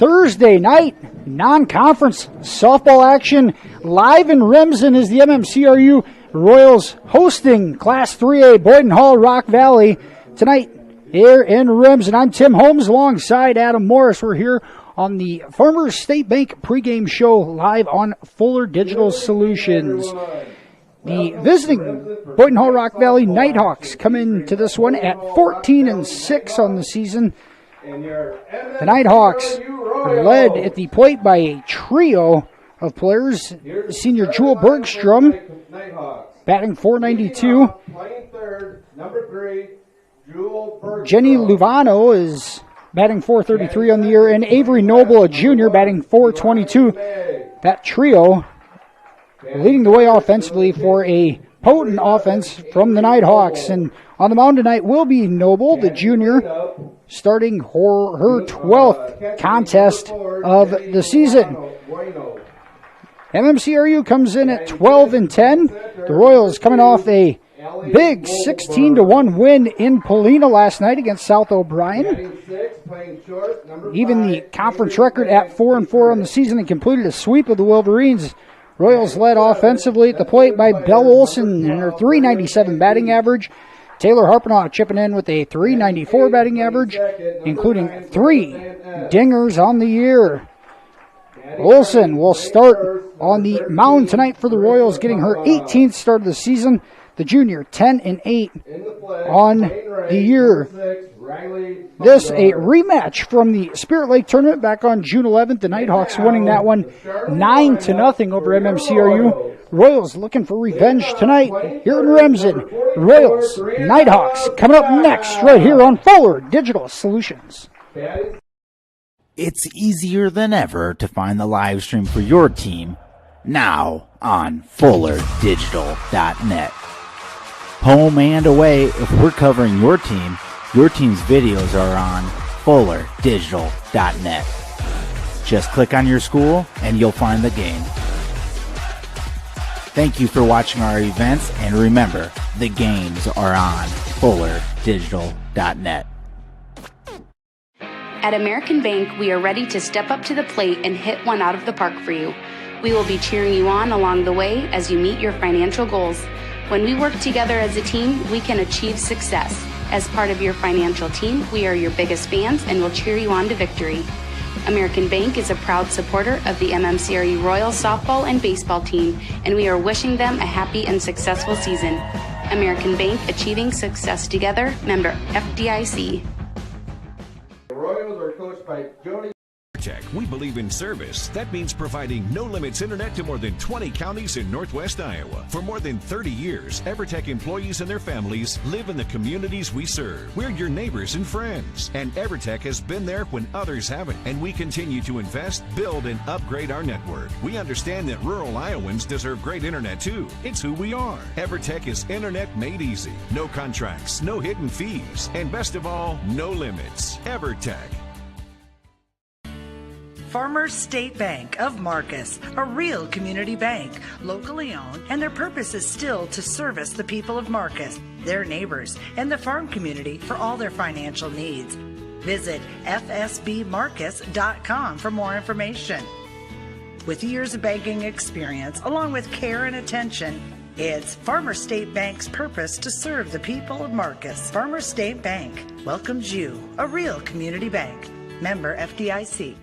Thursday night non-conference softball action live in Remsen is the MMCRU Royals hosting Class 3A Boyden Hall Rock Valley tonight here in Remsen. I'm Tim Holmes alongside Adam Morris. We're here on the Farmers State Bank pregame show live on Fuller Digital Solutions. The visiting Boyden Hall Rock Valley Nighthawks come into this one at 14-6 on the season. The Nighthawks are led at the plate by a trio of players. Senior Jewel Bergstrom batting .492. Jenny Luvano is batting .433 on the year, and Avery Noble, a junior, batting .422. That trio leading the way offensively for a potent offense from the Nighthawks. And on the mound tonight will be Noble, the junior, starting her 12th contest of the season. MMCRU comes in at 12-10. The Royals coming off a big 16-1 win in Polina last night against South O'Brien. Even the conference record at 4-4 on the season, and completed a sweep of the Wolverines. Royals led offensively at the plate by Belle Olson and her .397 batting average. Taylor Harpenaugh chipping in with a .394 batting average, including 3 dingers on the year. Olson will start on the mound tonight for the Royals, getting her 18th start of the season. The junior 10-8 on the year. This a rematch from the Spirit Lake tournament back on June 11th. The Nighthawks winning that one 9-0 over MMCRU. Royals looking for revenge tonight here in Remsen. Royals, Nighthawks coming up next right here on Fuller Digital Solutions. It's easier than ever to find the live stream for your team now on FullerDigital.net. Home and away, if we're covering your team's videos are on FullerDigital.net. Just click on your school and you'll find the game. Thank you for watching our events, and remember, the games are on FullerDigital.net. At American Bank, we are ready to step up to the plate and hit one out of the park for you. We will be cheering you on along the way as you meet your financial goals. When we work together as a team, we can achieve success. As part of your financial team, we are your biggest fans and will cheer you on to victory. American Bank is a proud supporter of the MMCRU Royals softball and baseball team, and we are wishing them a happy and successful season. American Bank, achieving success together, member FDIC. The Royals are coached by Jody. We believe in service. That means providing no-limits internet to more than 20 counties in Northwest Iowa. For more than 30 years, EverTech employees and their families live in the communities we serve. We're your neighbors and friends. And EverTech has been there when others haven't. And we continue to invest, build, and upgrade our network. We understand that rural Iowans deserve great internet too. It's who we are. EverTech is internet made easy. No contracts, no hidden fees, and best of all, no limits. EverTech. Farmers State Bank of Marcus, a real community bank, locally owned, and their purpose is still to service the people of Marcus, their neighbors, and the farm community for all their financial needs. Visit fsbmarcus.com for more information. With years of banking experience, along with care and attention, it's Farmers State Bank's purpose to serve the people of Marcus. Farmers State Bank welcomes you, a real community bank. Member FDIC.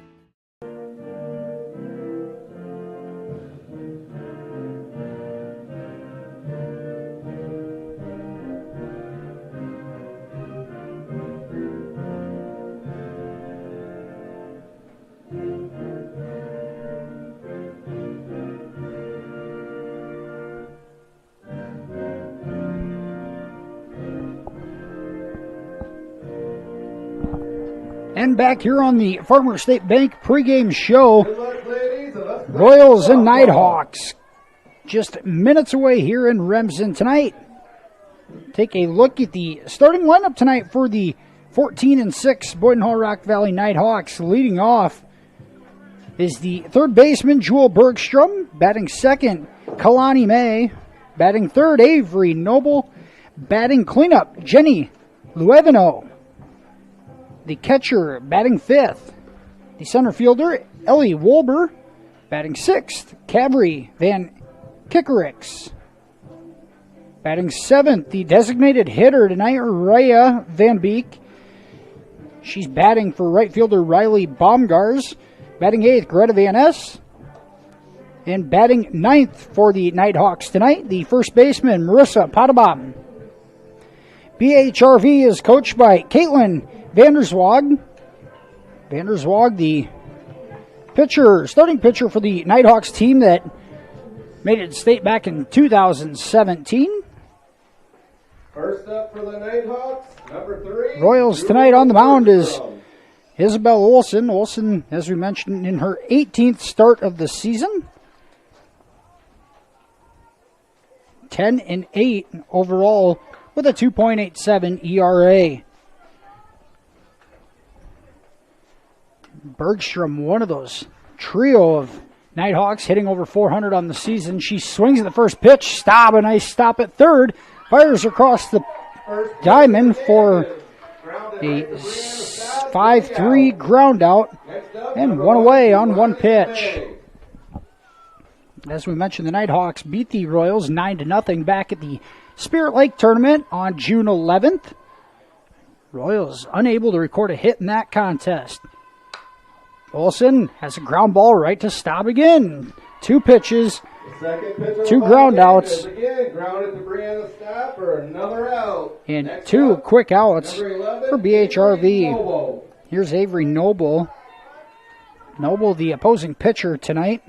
And back here on the Farmers State Bank pregame show, Royals and Nighthawks just minutes away here in Remsen tonight. Take a look at the starting lineup tonight for the 14-6 Boyden Hall Rock Valley Nighthawks. Leading off is the third baseman, Jewel Bergstrom. Batting second, Kalani May. Batting third, Avery Noble. Batting cleanup, Jenny Luevino. The catcher batting fifth, the center fielder, Ellie Wolber. Batting 6th, Cavry Van Kickericks. Batting 7th, the designated hitter tonight, Raya Van Beek. She's batting for right fielder Riley Baumgars. Batting 8th, Greta Van Ness. And batting 9th for the Nighthawks tonight, the first baseman, Marissa Potabom. BHRV is coached by Caitlin Vanderswag. Vanderswag, the starting pitcher for the Nighthawks team that made it to state back in 2017. First up for the Nighthawks, number 3. Royals tonight on the mound is Isabel Olson. Olson, as we mentioned, in her 18th start of the season. 10-8 overall with a 2.87 ERA. Bergstrom, one of those trio of Nighthawks hitting over 400 on the season. She swings at the first pitch. A nice stop at third. Fires across the diamond for a 5-3 ground out. And one away on one pitch. As we mentioned, the Nighthawks beat the Royals 9-0 back at the Spirit Lake tournament on June 11th. Royals unable to record a hit in that contest. Olsen has a ground ball right to stop again. 2 pitches, 2 ground outs, and 2 quick outs for BHRV. Here's Avery Noble. Noble, the opposing pitcher tonight.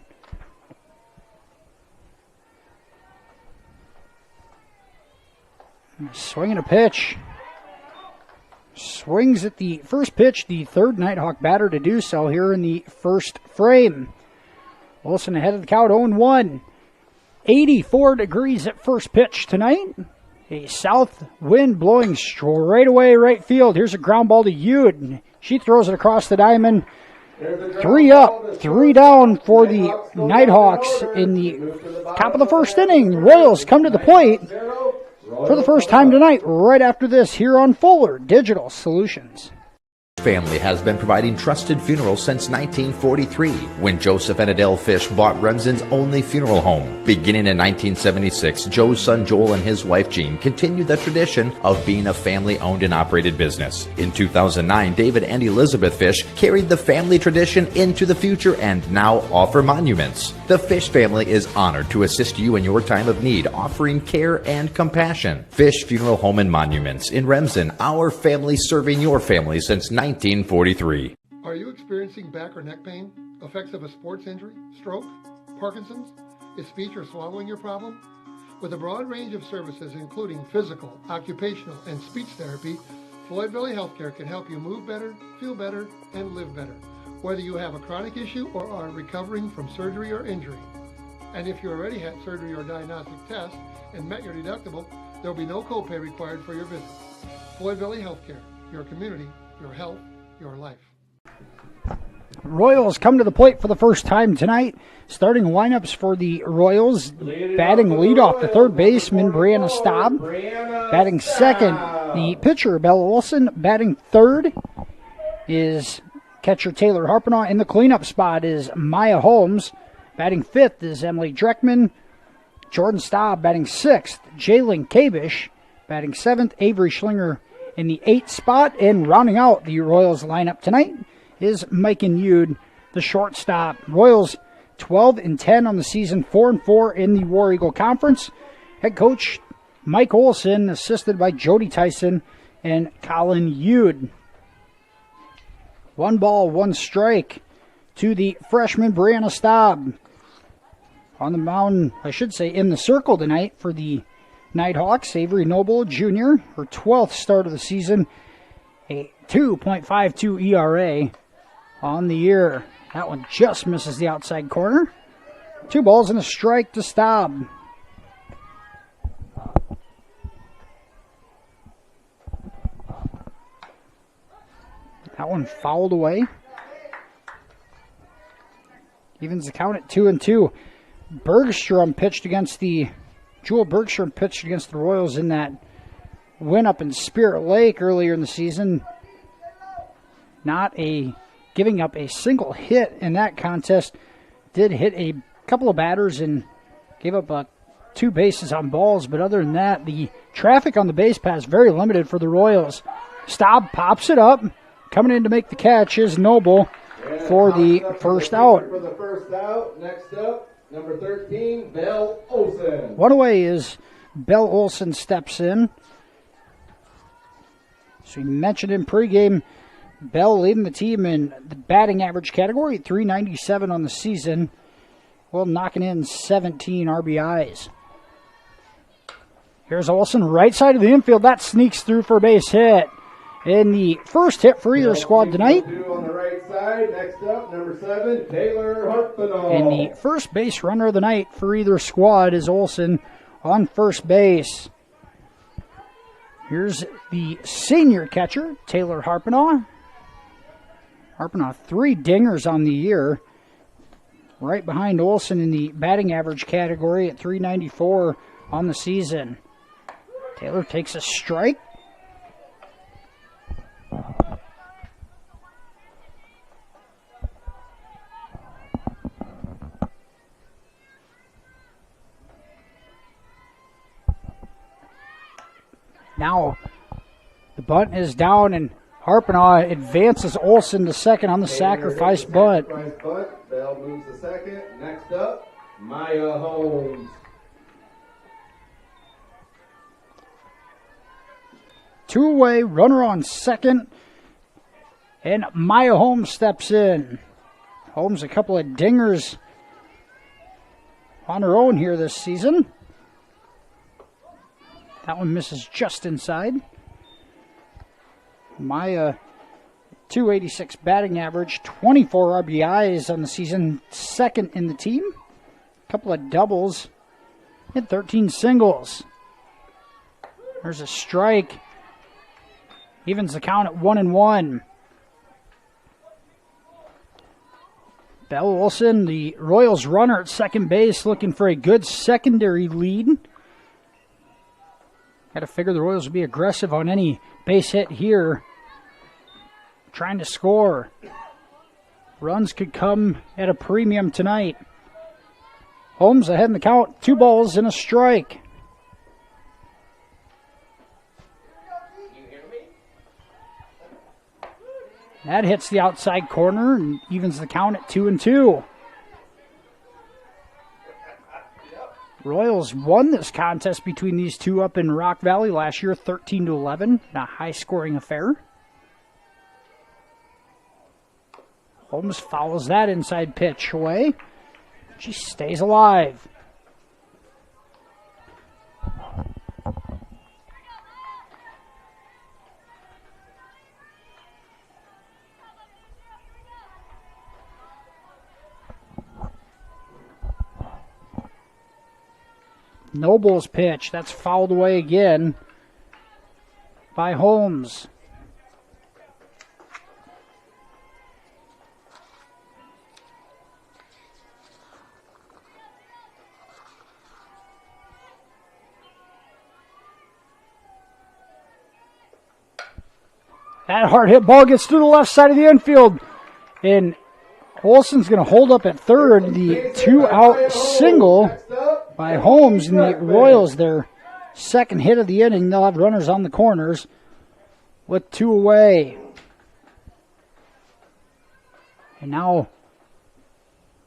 Swinging a pitch. Swings at the first pitch, the third Nighthawk batter to do so here in the first frame. Wilson ahead of the count, 0-1. 84 degrees at first pitch tonight. A south wind blowing straight away right field. Here's a ground ball to Yude. She throws it across the diamond. 3 up, 3 down for the Nighthawks in the top of the first inning. Royals come to the plate for the first time tonight, right after this, here on Fuller Digital Solutions. Family has been providing trusted funerals since 1943, when Joseph and Adele Fish bought Remsen's only funeral home. Beginning in 1976, Joe's son Joel and his wife Jean continued the tradition of being a family-owned and operated business. In 2009, David and Elizabeth Fish carried the family tradition into the future and now offer monuments. The Fish family is honored to assist you in your time of need, offering care and compassion. Fish Funeral Home and Monuments in Remsen, our family serving your family since 1943. Are you experiencing back or neck pain, effects of a sports injury, stroke, Parkinson's? Is speech or swallowing your problem? With a broad range of services including physical, occupational, and speech therapy, Floyd Valley Healthcare can help you move better, feel better, and live better, whether you have a chronic issue or are recovering from surgery or injury. And if you already had surgery or diagnostic tests and met your deductible, there will be no copay required for your visit. Floyd Valley Healthcare, your community, your health, your life. Royals come to the plate for the first time tonight. Starting lineups for the Royals. Batting leadoff, the third baseman, Brianna Staub. Batting second, the pitcher, Bella Olson. Batting third is catcher Taylor Harpenaugh. In the cleanup spot is Maya Holmes. Batting fifth is Emily Dreckman. Jordan Staub batting sixth. Jalen Kabish. Batting seventh, Avery Schlinger in the 8th spot. And rounding out the Royals lineup tonight is Mike and Yude, the shortstop. Royals 12-10 on the season, 4-4 in the War Eagle Conference. Head coach Mike Olson, assisted by Jody Tyson and Colin Yude. 1 ball, 1 strike to the freshman Brianna Staub. On the mound, I should say, in the circle tonight for the Nighthawks, Avery Noble Jr., her 12th start of the season, a 2.52 ERA on the year. That one just misses the outside corner. 2 balls and a strike to Staub. That one fouled away. Evens the count at 2-2. Jewel Bergstrom pitched against the Royals in that win up in Spirit Lake earlier in the season. Not a giving up a single hit in that contest. Did hit a couple of batters and gave up 2 bases on balls, but other than that, the traffic on the base pass very limited for the Royals. Staub pops it up. Coming in to make the catch is Noble for the first out. For the first out, next up, number 13, Bell Olson. One away is Bell Olson steps in. So we mentioned in pregame, Bell leading the team in the batting average category at .397 on the season, while knocking in 17 RBIs. Here's Olson, right side of the infield. That sneaks through for a base hit. And the first hit for either squad tonight. On the right side, next up, number 7, Taylor Harpinall. And the first base runner of the night for either squad is Olson on first base. Here's the senior catcher, Taylor Harpinall. Harpinall, 3 dingers on the year. Right behind Olson in the batting average category at .394 on the season. Taylor takes a strike. Now the bunt is down and Harpinall advances Olson to second on the sacrifice bunt. Bell moves to second. Next up, Maya Holmes. Two away, runner on second, and Maya Holmes steps in. Holmes a couple of dingers on her own here this season. That one misses just inside. Maya, .286 batting average, 24 RBIs on the season, second in the team. A couple of doubles and 13 singles. There's a strike. Evens the count at 1-1. Bell Olson, the Royals runner at second base, looking for a good secondary lead. Got to figure the Royals will be aggressive on any base hit here. Trying to score. Runs could come at a premium tonight. Holmes ahead in the count. 2 balls and a strike. That hits the outside corner and evens the count at 2-2. Royals won this contest between these two up in Rock Valley last year, 13-11, a high-scoring affair. Holmes fouls that inside pitch away. She stays alive. Noble's pitch, that's fouled away again by Holmes. That hard hit ball gets through the left side of the infield. And Olson's going to hold up at third. The 2-out single by Holmes, and the Royals, their second hit of the inning. They'll have runners on the corners with 2 away. And now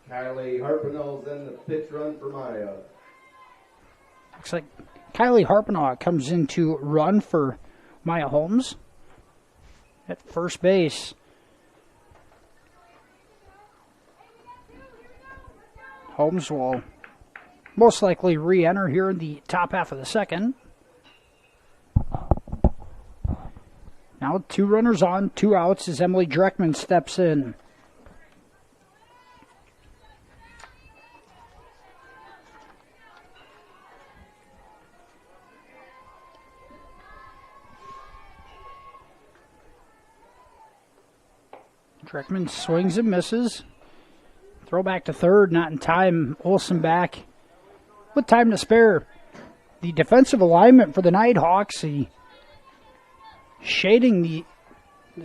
Kylie Harpinall's in the pitch run for Maya. Looks like Kylie Harpinall comes in to run for Maya Holmes at first base. Holmes will most likely re-enter here in the top half of the second. Now 2 runners on, 2 outs as Emily Dreckman steps in. Dreckman swings and misses. Throw back to third, not in time. Olson back with time to spare. The defensive alignment for the Nighthawks, shading the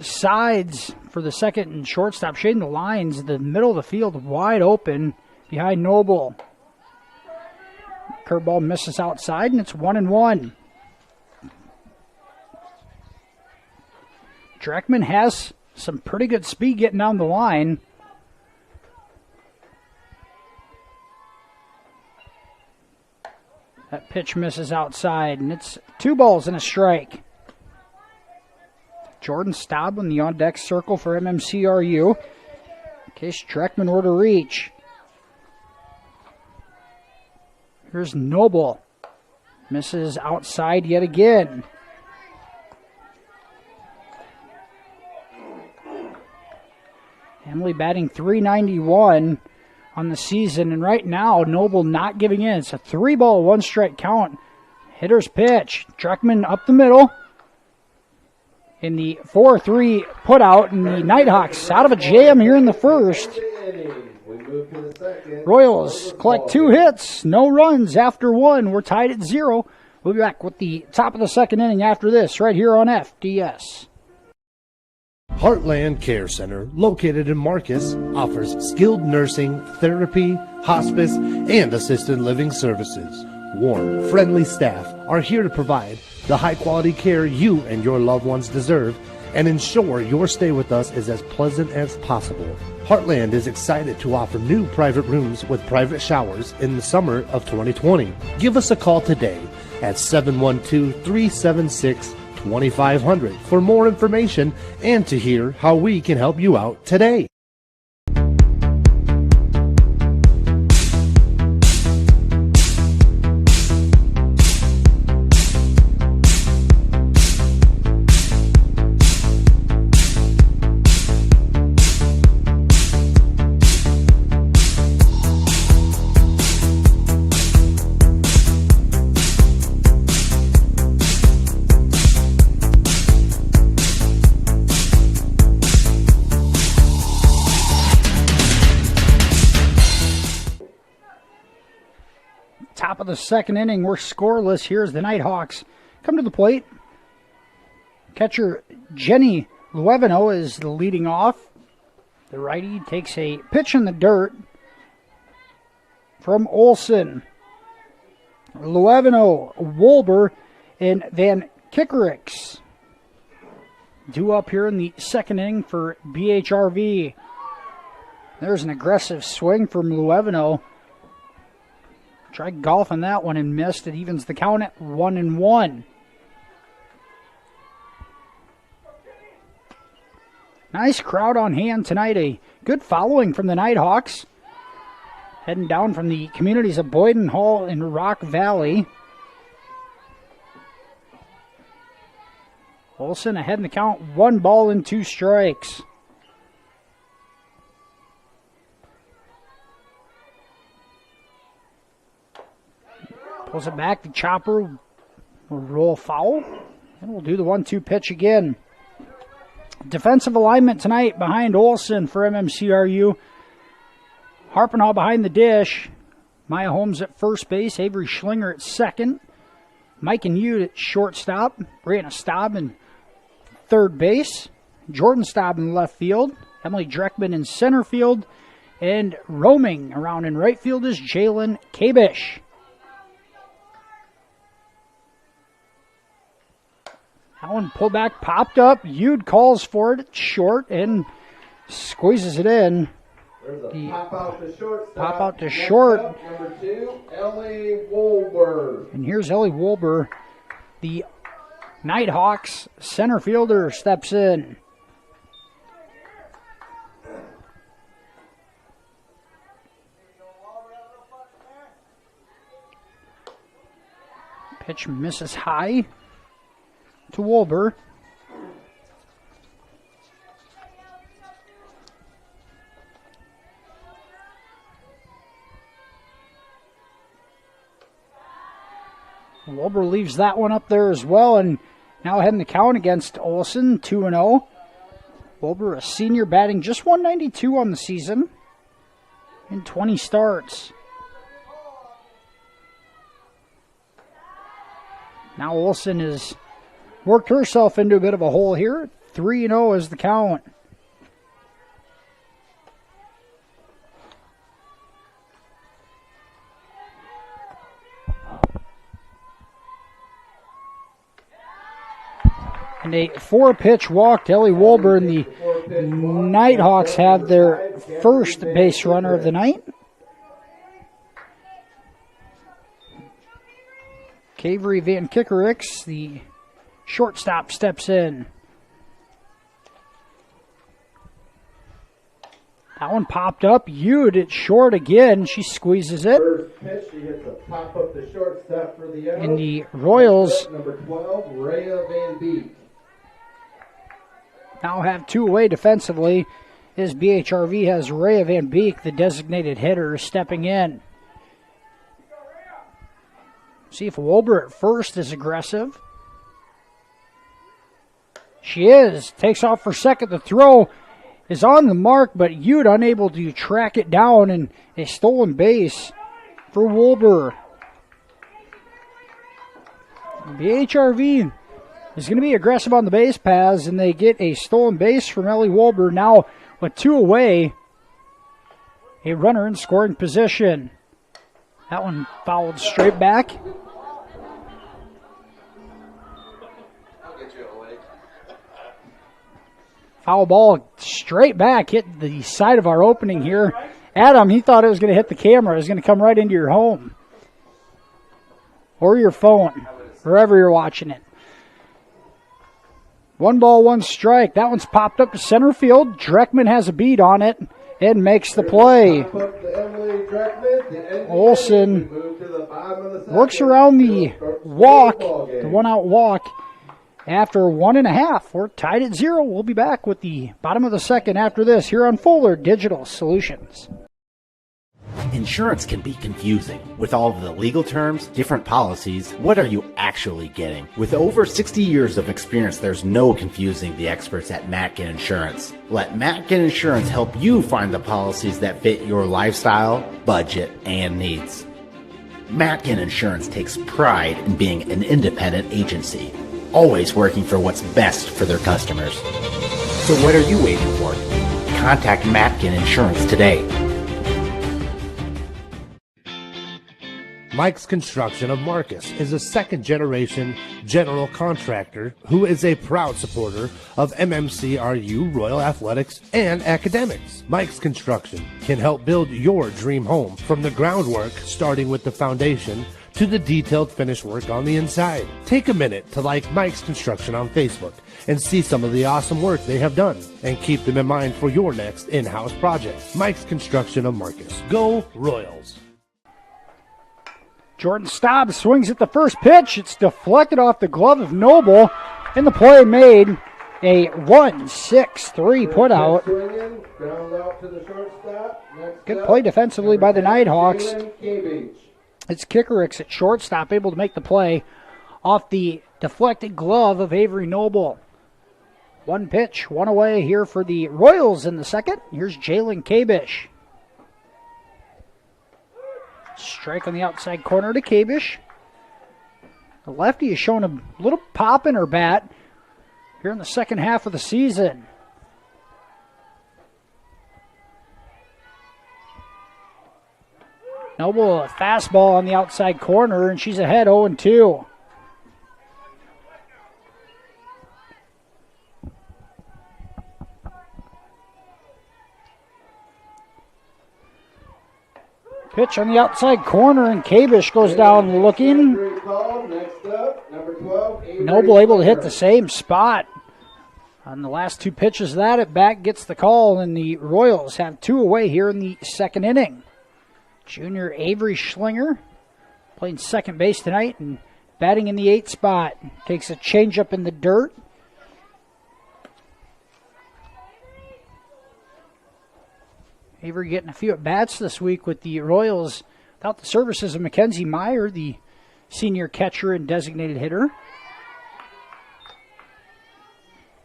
sides for the second and shortstop, shading the lines. The middle of the field wide open behind Noble. Curveball misses outside, and it's 1-1. Dreckman has some pretty good speed getting down the line. That pitch misses outside, and it's 2 balls and a strike. Jordan Staub in the on-deck circle for MMCRU, in case Dreckman were to reach. Here's Noble. Misses outside yet again. Emily batting .391 on the season, and right now Noble not giving in. It's a 3-ball, 1-strike count. Hitter's pitch. Dreckman up the middle in the 4-3 put out, and the Nighthawks out of a jam here in the first. Royals collect 2 hits, no runs after 1. We're tied at 0. We'll be back with the top of the second inning after this, right here on FDS. Heartland Care Center, located in Marcus, offers skilled nursing, therapy, hospice, and assisted living services. Warm, friendly staff are here to provide the high-quality care you and your loved ones deserve and ensure your stay with us is as pleasant as possible. Heartland is excited to offer new private rooms with private showers in the summer of 2020. Give us a call today at 712-376-2500 for more information and to hear how we can help you out today. Top of the second inning, we're scoreless. Here's the Nighthawks come to the plate. Catcher Jenny Luevino is leading off. The righty takes a pitch in the dirt from Olson. Luevino, Wolber, and Van Kickericks due up here in the second inning for BHRV. There's an aggressive swing from Luevino. Tried golfing that one and missed. It evens the count at 1-1. Nice crowd on hand tonight. A good following from the Nighthawks. Heading down from the communities of Boyden Hall and Rock Valley. Olson ahead in the count. 1 ball and 2 strikes. Pulls it back. The chopper will roll foul. And we'll do the 1-2 pitch again. Defensive alignment tonight behind Olson for MMCRU. Harpenhall behind the dish. Maya Holmes at first base. Avery Schlinger at second. Mike and Ute at shortstop. Brianna Staub in third base. Jordan Staub in left field. Emily Dreckman in center field. And roaming around in right field is Jalen Kabish. That one pulled back, popped up. Yude calls for it. It's short and squeezes it in. There's a pop out to short. Pop out to short. Number 2, Ellie Wolber. And here's Ellie Wolber. The Nighthawks center fielder steps in. Pitch misses high to Wolber. Wolber leaves that one up there as well, and now heading the count against Olson, 2-0. Wolber, a senior, batting just .192 on the season in 20 starts. Now Olson has worked herself into a bit of a hole here. 3-0 is the count. And a 4-pitch walk to Ellie Wolber, and the Nighthawks have their first base runner of the night. Cavery Van Kickerix, the shortstop, steps in. That one popped up. Ude it short again. She squeezes it. First pitch, she hits a pop up the shortstop for the out. And the Royals Number 12, Rhea Van Beek. now have two away defensively. As BHRV has Rhea Van Beek, the designated hitter, stepping in. See if Wolber at first is aggressive. She is. Takes off for second. The throw is on the mark, but Ude unable to track it down, and a stolen base for Wolber. BHRV is going to be aggressive on the base paths, and they get a stolen base from Ellie Wolber. Now with two away, a runner in scoring position. That one fouled straight back. Foul ball straight back, hit the side of our opening here. Adam, he thought it was going to hit the camera. It was going to come right into your home or your phone, wherever you're watching it. 1 ball, 1 strike. That one's popped up to center field. Dreckman has a beat on it and makes the play. Olsen works around the walk, the one-out walk. After 1.5, we're tied at 0. We'll be back with the bottom of the second after this here on Fuller Digital Solutions. Insurance can be confusing. With all of the legal terms, different policies, what are you actually getting? With over 60 years of experience, there's no confusing the experts at Matkin Insurance. Let Matkin Insurance help you find the policies that fit your lifestyle, budget, and needs. Matkin Insurance takes pride in being an independent agency, always working for what's best for their customers. So what are you waiting for? Contact Matkin Insurance today. Mike's Construction of Marcus is a second-generation general contractor who is a proud supporter of MMCRU, Royal Athletics, and academics. Mike's Construction can help build your dream home from the groundwork, starting with the foundation, to the detailed finish work on the inside. Take a minute to like Mike's Construction on Facebook and see some of the awesome work they have done, and keep them in mind for your next in-house project. Mike's Construction of Marcus. Go Royals! Jordan Staub swings at the first pitch. It's deflected off the glove of Noble, and the play made a 1-6-3 put out. Good play defensively by the Nighthawks. It's Kickerix at shortstop, able to make the play off the deflected glove of Avery Noble. 1 pitch, 1 away here for the Royals in the second. Here's Jalen Kabish. Strike on the outside corner to Kabish. The lefty is showing a little pop in her bat here in the second half of the season. Noble, a fastball on the outside corner, and she's ahead 0-2. Pitch on the outside corner, and Kabish goes down looking. Noble able to hit the same spot on the last 2 pitches of that at bat, gets the call, and the Royals have 2 away here in the second inning. Junior Avery Schlinger playing second base tonight and batting in the 8th spot. Takes a changeup in the dirt. Avery getting a few at-bats this week with the Royals without the services of Mackenzie Meyer, the senior catcher and designated hitter.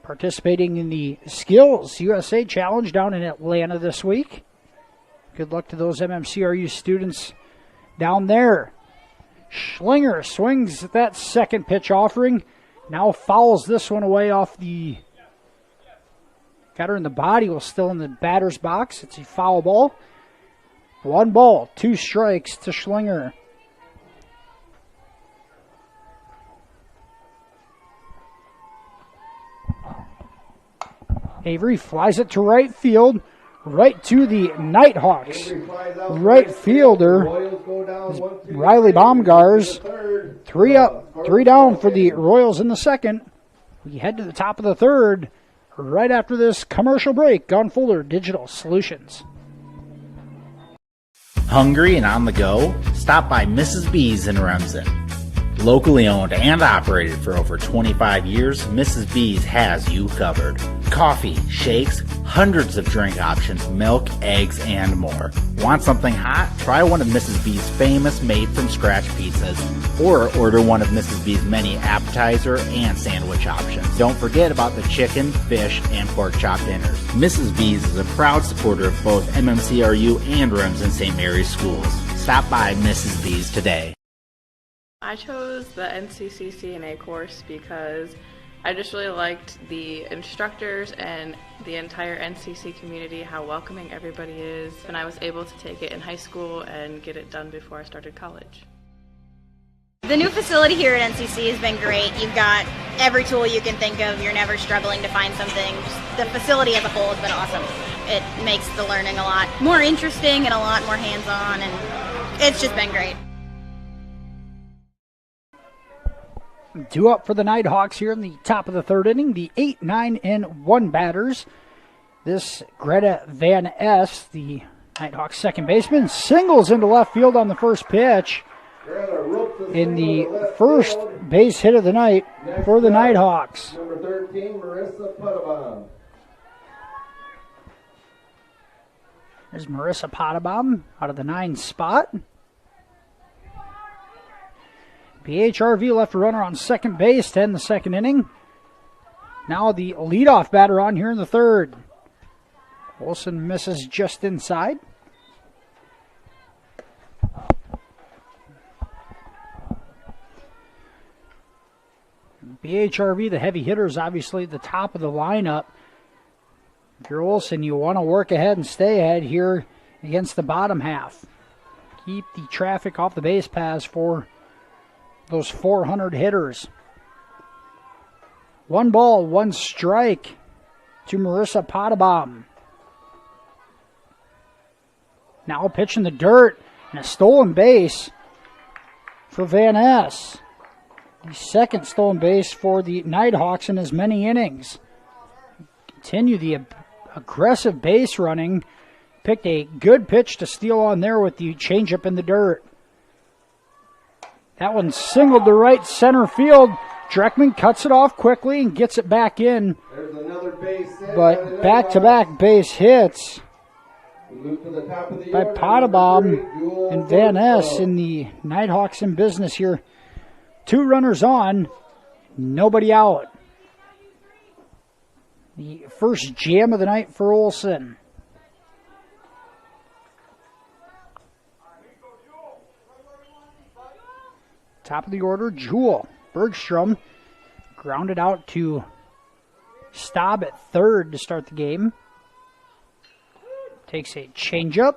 Participating in the Skills USA Challenge down in Atlanta this week. Good luck to those MMCRU students down there. Schlinger swings at that second pitch offering. Now fouls this one away off the Got her in the body while still in the batter's box. It's a foul ball. 1 ball, 2 strikes to Schlinger. Avery flies it to right field, right to the Nighthawks. Right fielder is Riley Baumgars. 3 up, 3 down for the Royals in the second. We head to the top of the third right after this commercial break on Fuller Digital Solutions. Hungry and on the go? Stop by Mrs. B's in Remsen. Locally owned and operated for over 25 years, Mrs. B's has you covered. Coffee, shakes, hundreds of drink options, milk, eggs, and more. Want something hot? Try one of Mrs. B's famous made-from-scratch pizzas, or order one of Mrs. B's many appetizer and sandwich options. Don't forget about the chicken, fish, and pork chop dinners. Mrs. B's is a proud supporter of both MMCRU and Remsen St. Mary's schools. Stop by Mrs. B's today. I chose the NCCCNA course because I just really liked the instructors and the entire NCC community, how welcoming everybody is, and I was able to take it in high school and get it done before I started college. The new facility here at NCC has been great. You've got every tool you can think of. You're never struggling to find something. Just the facility as a whole has been awesome. It makes the learning a lot more interesting and a lot more hands-on, and it's just been great. 2 up for the Nighthawks here in the top of the third inning. The 8, 9, and 1 batters. This Greta Van Ness, the Nighthawks second baseman, singles into left field on the first pitch. In the first base hit of the night for the Nighthawks. Number 13, Marissa Puttabom. There's Marissa Pottebaum out of the 9 spot. PHRV left a runner on second base to end the second inning. Now the leadoff batter on here in the third. Wilson misses just inside. BHRV, the heavy hitters, obviously at the top of the lineup. If you're Olsen, you want to work ahead and stay ahead here against the bottom half. Keep the traffic off the base paths for those 400 hitters. 1 ball, 1 strike to Marissa Pottebaum. Now a pitch in the dirt and a stolen base for Van Ness. The second stolen base for the Nighthawks in as many innings. Continue the aggressive base running. Picked a good pitch to steal on there with the changeup in the dirt. That one singled to right center field. Dreckman cuts it off quickly and gets it back in. There's another base hit But back-to-back base hits by Pottebaum and Van Ness in the Nighthawks in business here. 2 runners on, nobody out. The first jam of the night for Olsen. Top of the order, Jewel. Bergstrom grounded out to Staub at third to start the game. Takes a changeup.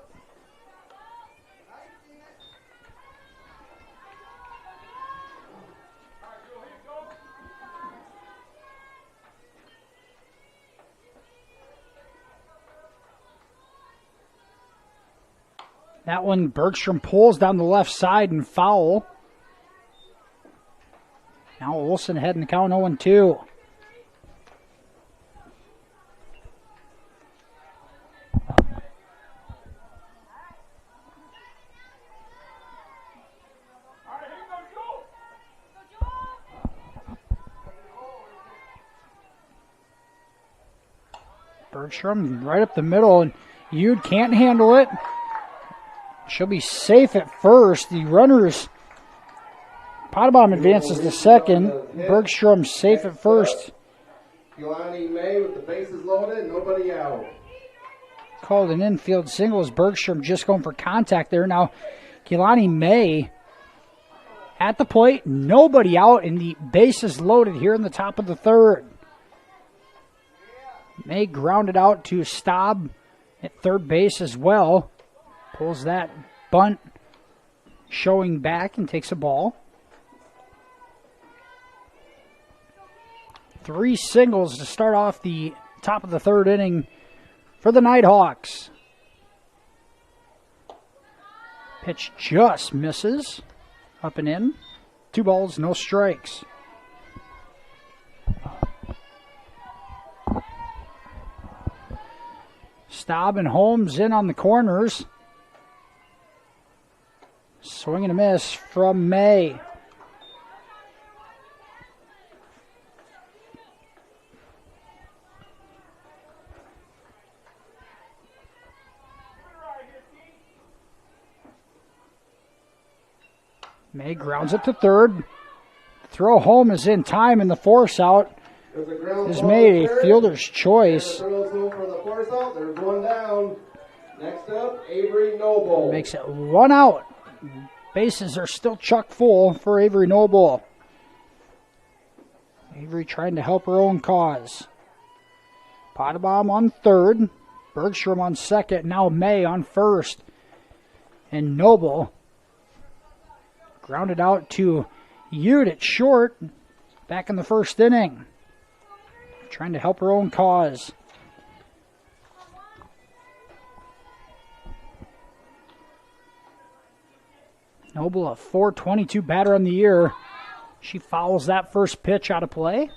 That one, Bergstrom pulls down the left side and foul. Now Olsen heading the count 0-2. Bergstrom right up the middle, and Ude can't handle it. She'll be safe at first. The runners, Pottebaum advances to second. Bergstrom safe at first. Kehlani May with the bases loaded, nobody out. Called an infield single as Bergstrom just going for contact there. Now, Kehlani May at the plate, nobody out, and the bases loaded here in the top of the third. May grounded out to Staub at third base as well. Pulls that bunt, showing back, and takes a ball. 3 singles to start off the top of the third inning for the Nighthawks. Pitch just misses. Up and in. 2 balls, no strikes. Staub and Holmes in on the corners. Swing and a miss from May. May grounds it to third. Throw home is in time, and the force out is made a fielder's choice. Throws home for the force out. There's one down. Next up, Avery Noble. Makes it 1 out. Bases are still chock full for Avery Noble. Avery trying to help her own cause. Potabom on third. Bergstrom on second. Now May on first. And Noble grounded out to Ute at short. Back in the first inning. Trying to help her own cause. Noble, a .422 batter on the year. She fouls that first pitch out of play.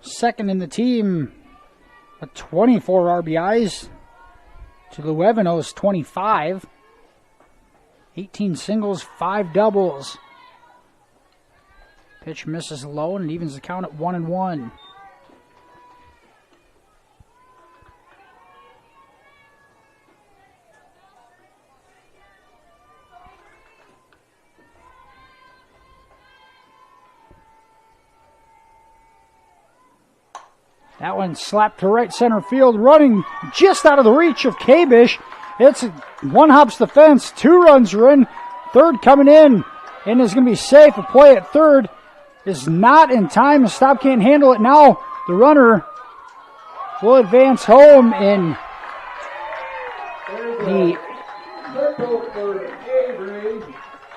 Second in the team, a 24 RBIs to Luevino's 25. 18 singles, 5 doubles. Pitch misses low and it evens the count at 1-1. That one slapped to right center field, running just out of the reach of Kabish. It's 1 hops the fence, 2 runs are in, third coming in, and is going to be safe. A play at third is not in time. The stop can't handle it now. The runner will advance home, and the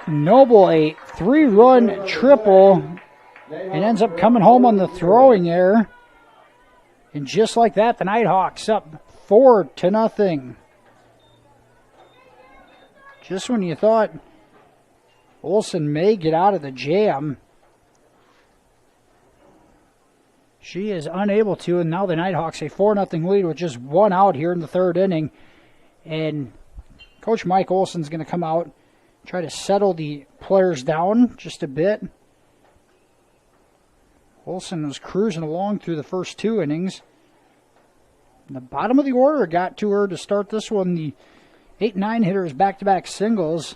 Noble a 3-run triple, and ends up coming home on the throwing error. And just like that, the Nighthawks up 4-0. Just when you thought Olsen may get out of the jam, she is unable to, and now the Nighthawks a 4-0 lead with just 1 out here in the third inning. And Coach Mike Olsen's going to come out, try to settle the players down just a bit. Olsen was cruising along through the first 2 innings. The bottom of the order got to her to start this one. The 8-9 hitters back-to-back singles.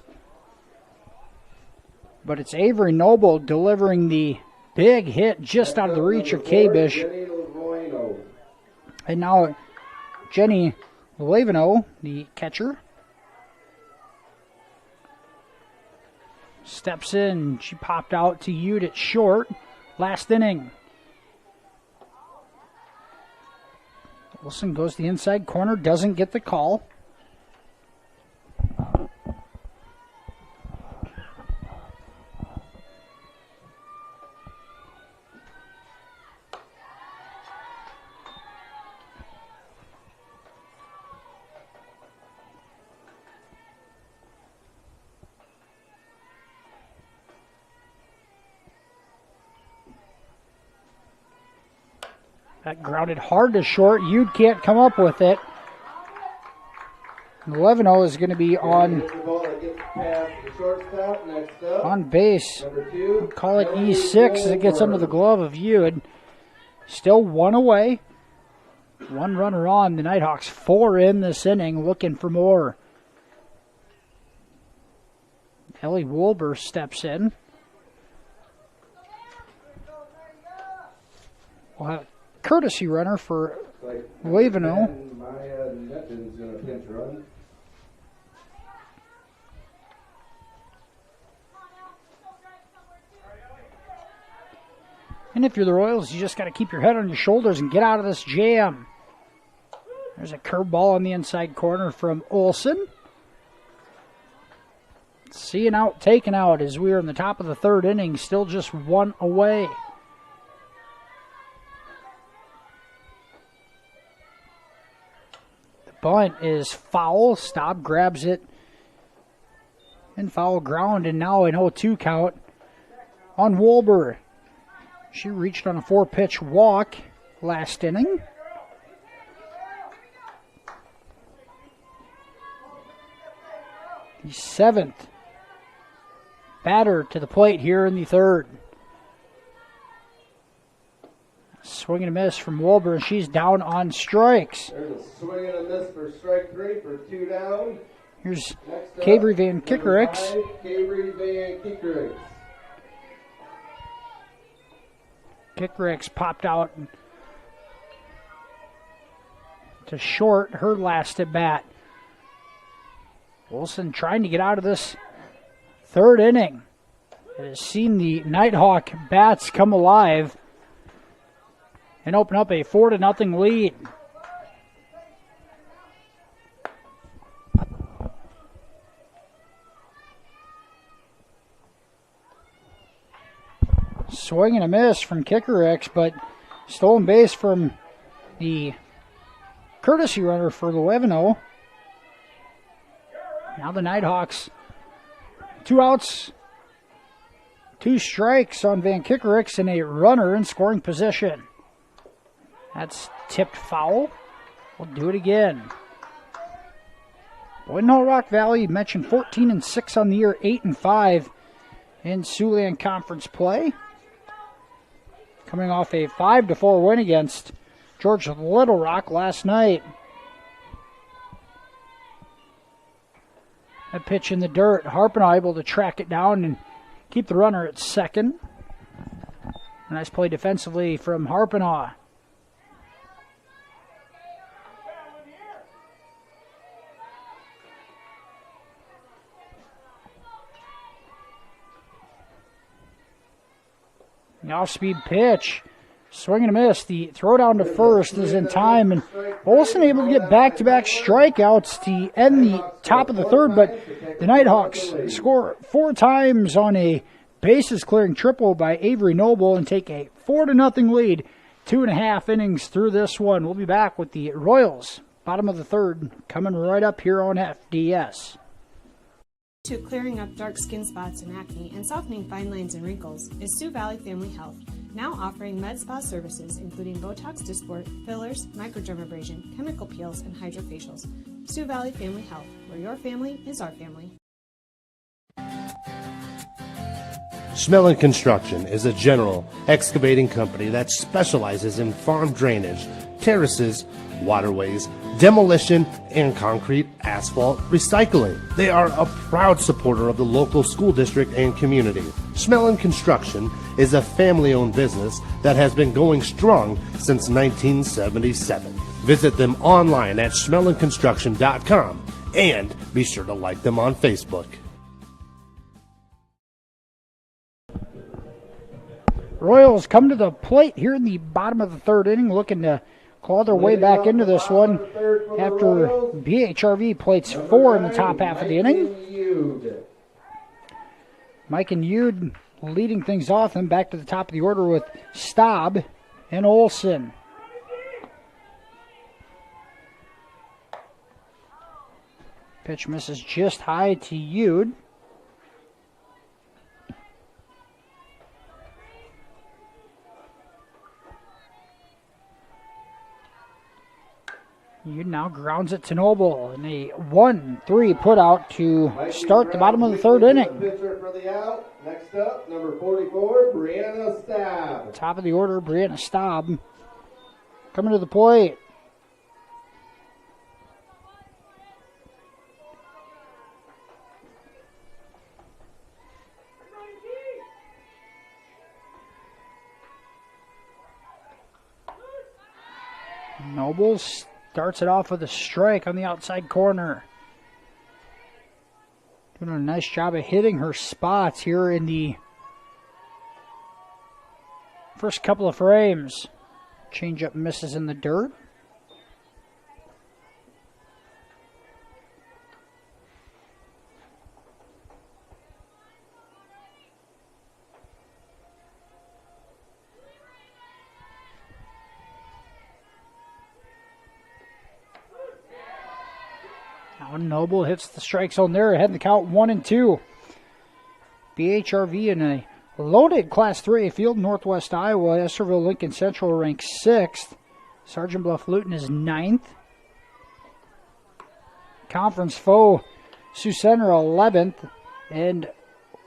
But it's Avery Noble delivering the big hit just out of the reach of Kabish. And now Jenny Levino, the catcher, steps in. She popped out to Ute at short. Last inning. Wilson goes to the inside corner, doesn't get the call. That grounded hard to short. You can't come up with it. Levino is going to be on base. We'll call it E6 as it gets under the glove of Eued. Still 1 away. 1 runner on. The Nighthawks 4 in this inning, looking for more. Ellie Wolber steps in. We'll have courtesy runner for Levino. And if you're the Royals, you just got to keep your head on your shoulders and get out of this jam. There's a curveball on the inside corner from Olsen. Seeing out, taken out as we are in the top of the third inning, still just one away. The bunt is foul. Staub grabs it and foul ground, and now an 0-2 count on Wolber. She reached on a 4-pitch walk last inning. The 7th batter to the plate here in the third. Swing and a miss from Wolber, and she's down on strikes. There's a swing and a miss for strike 3 for 2 down. Here's Cabry Van Kickerix. Cabry Van Kickerix. Kickerix popped out to short her last at bat. Wilson trying to get out of this third inning. It has seen the Nighthawk bats come alive and open up a 4-0 lead. Swing and a miss from Kickerix, but stolen base from the courtesy runner for Levino. Now the Nighthawks, 2 outs, 2 strikes on Van Kickerix and a runner in scoring position. That's tipped foul. We'll do it again. Boyden Rock Valley mentioned 14-6 on the year, 8-5 in Siouxland Conference play. Coming off a 5-4 win against George Little Rock last night. A pitch in the dirt. Harpenaugh able to track it down and keep the runner at second. A nice play defensively from Harpenaugh. The off-speed pitch. Swing and a miss. The throw down to first is in time, and Olsen able to get back-to-back strikeouts to end the top of the third, but the Nighthawks score 4 times on a bases-clearing triple by Avery Noble and take a 4-0 lead, 2.5 innings through this one. We'll be back with the Royals, bottom of the third, coming right up here on FDS. To clearing up dark skin spots and acne and softening fine lines and wrinkles is Sioux Valley Family Health, now offering med spa services including Botox Dysport, fillers, microdermabrasion, chemical peels, and hydrofacials. Sioux Valley Family Health, where your family is our family. Schmelling Construction is a general excavating company that specializes in farm drainage, terraces, waterways, demolition, and concrete asphalt recycling. They are a proud supporter of the local school district and community. Schmelling Construction is a family-owned business that has been going strong since 1977. Visit them online at schmellingconstruction.com and be sure to like them on Facebook. Royals come to the plate here in the bottom of the third inning, looking to claw their way back into this one after BHRV plates 4 in the top half of the inning. Mike and Yude leading things off, and back to the top of the order with Staub and Olsen. Pitch misses just high to Yude. Yude now grounds it to Noble, and a 1-3 put out to start the bottom of the third inning. Pitcher for the out. Next up, number 44, Brianna Staub. Top of the order, Brianna Staub coming to the plate. Noble starts it off with a strike on the outside corner. Doing a nice job of hitting her spots here in the First couple of frames. Changeup misses in the dirt. Now Noble hits the strike zone there, ahead in the count 1-2. BHRV in a loaded Class 3A field, Northwest Iowa. Estherville Lincoln Central ranks 6th. Sergeant Bluff Luton is 9th. Conference foe Sioux Center 11th. And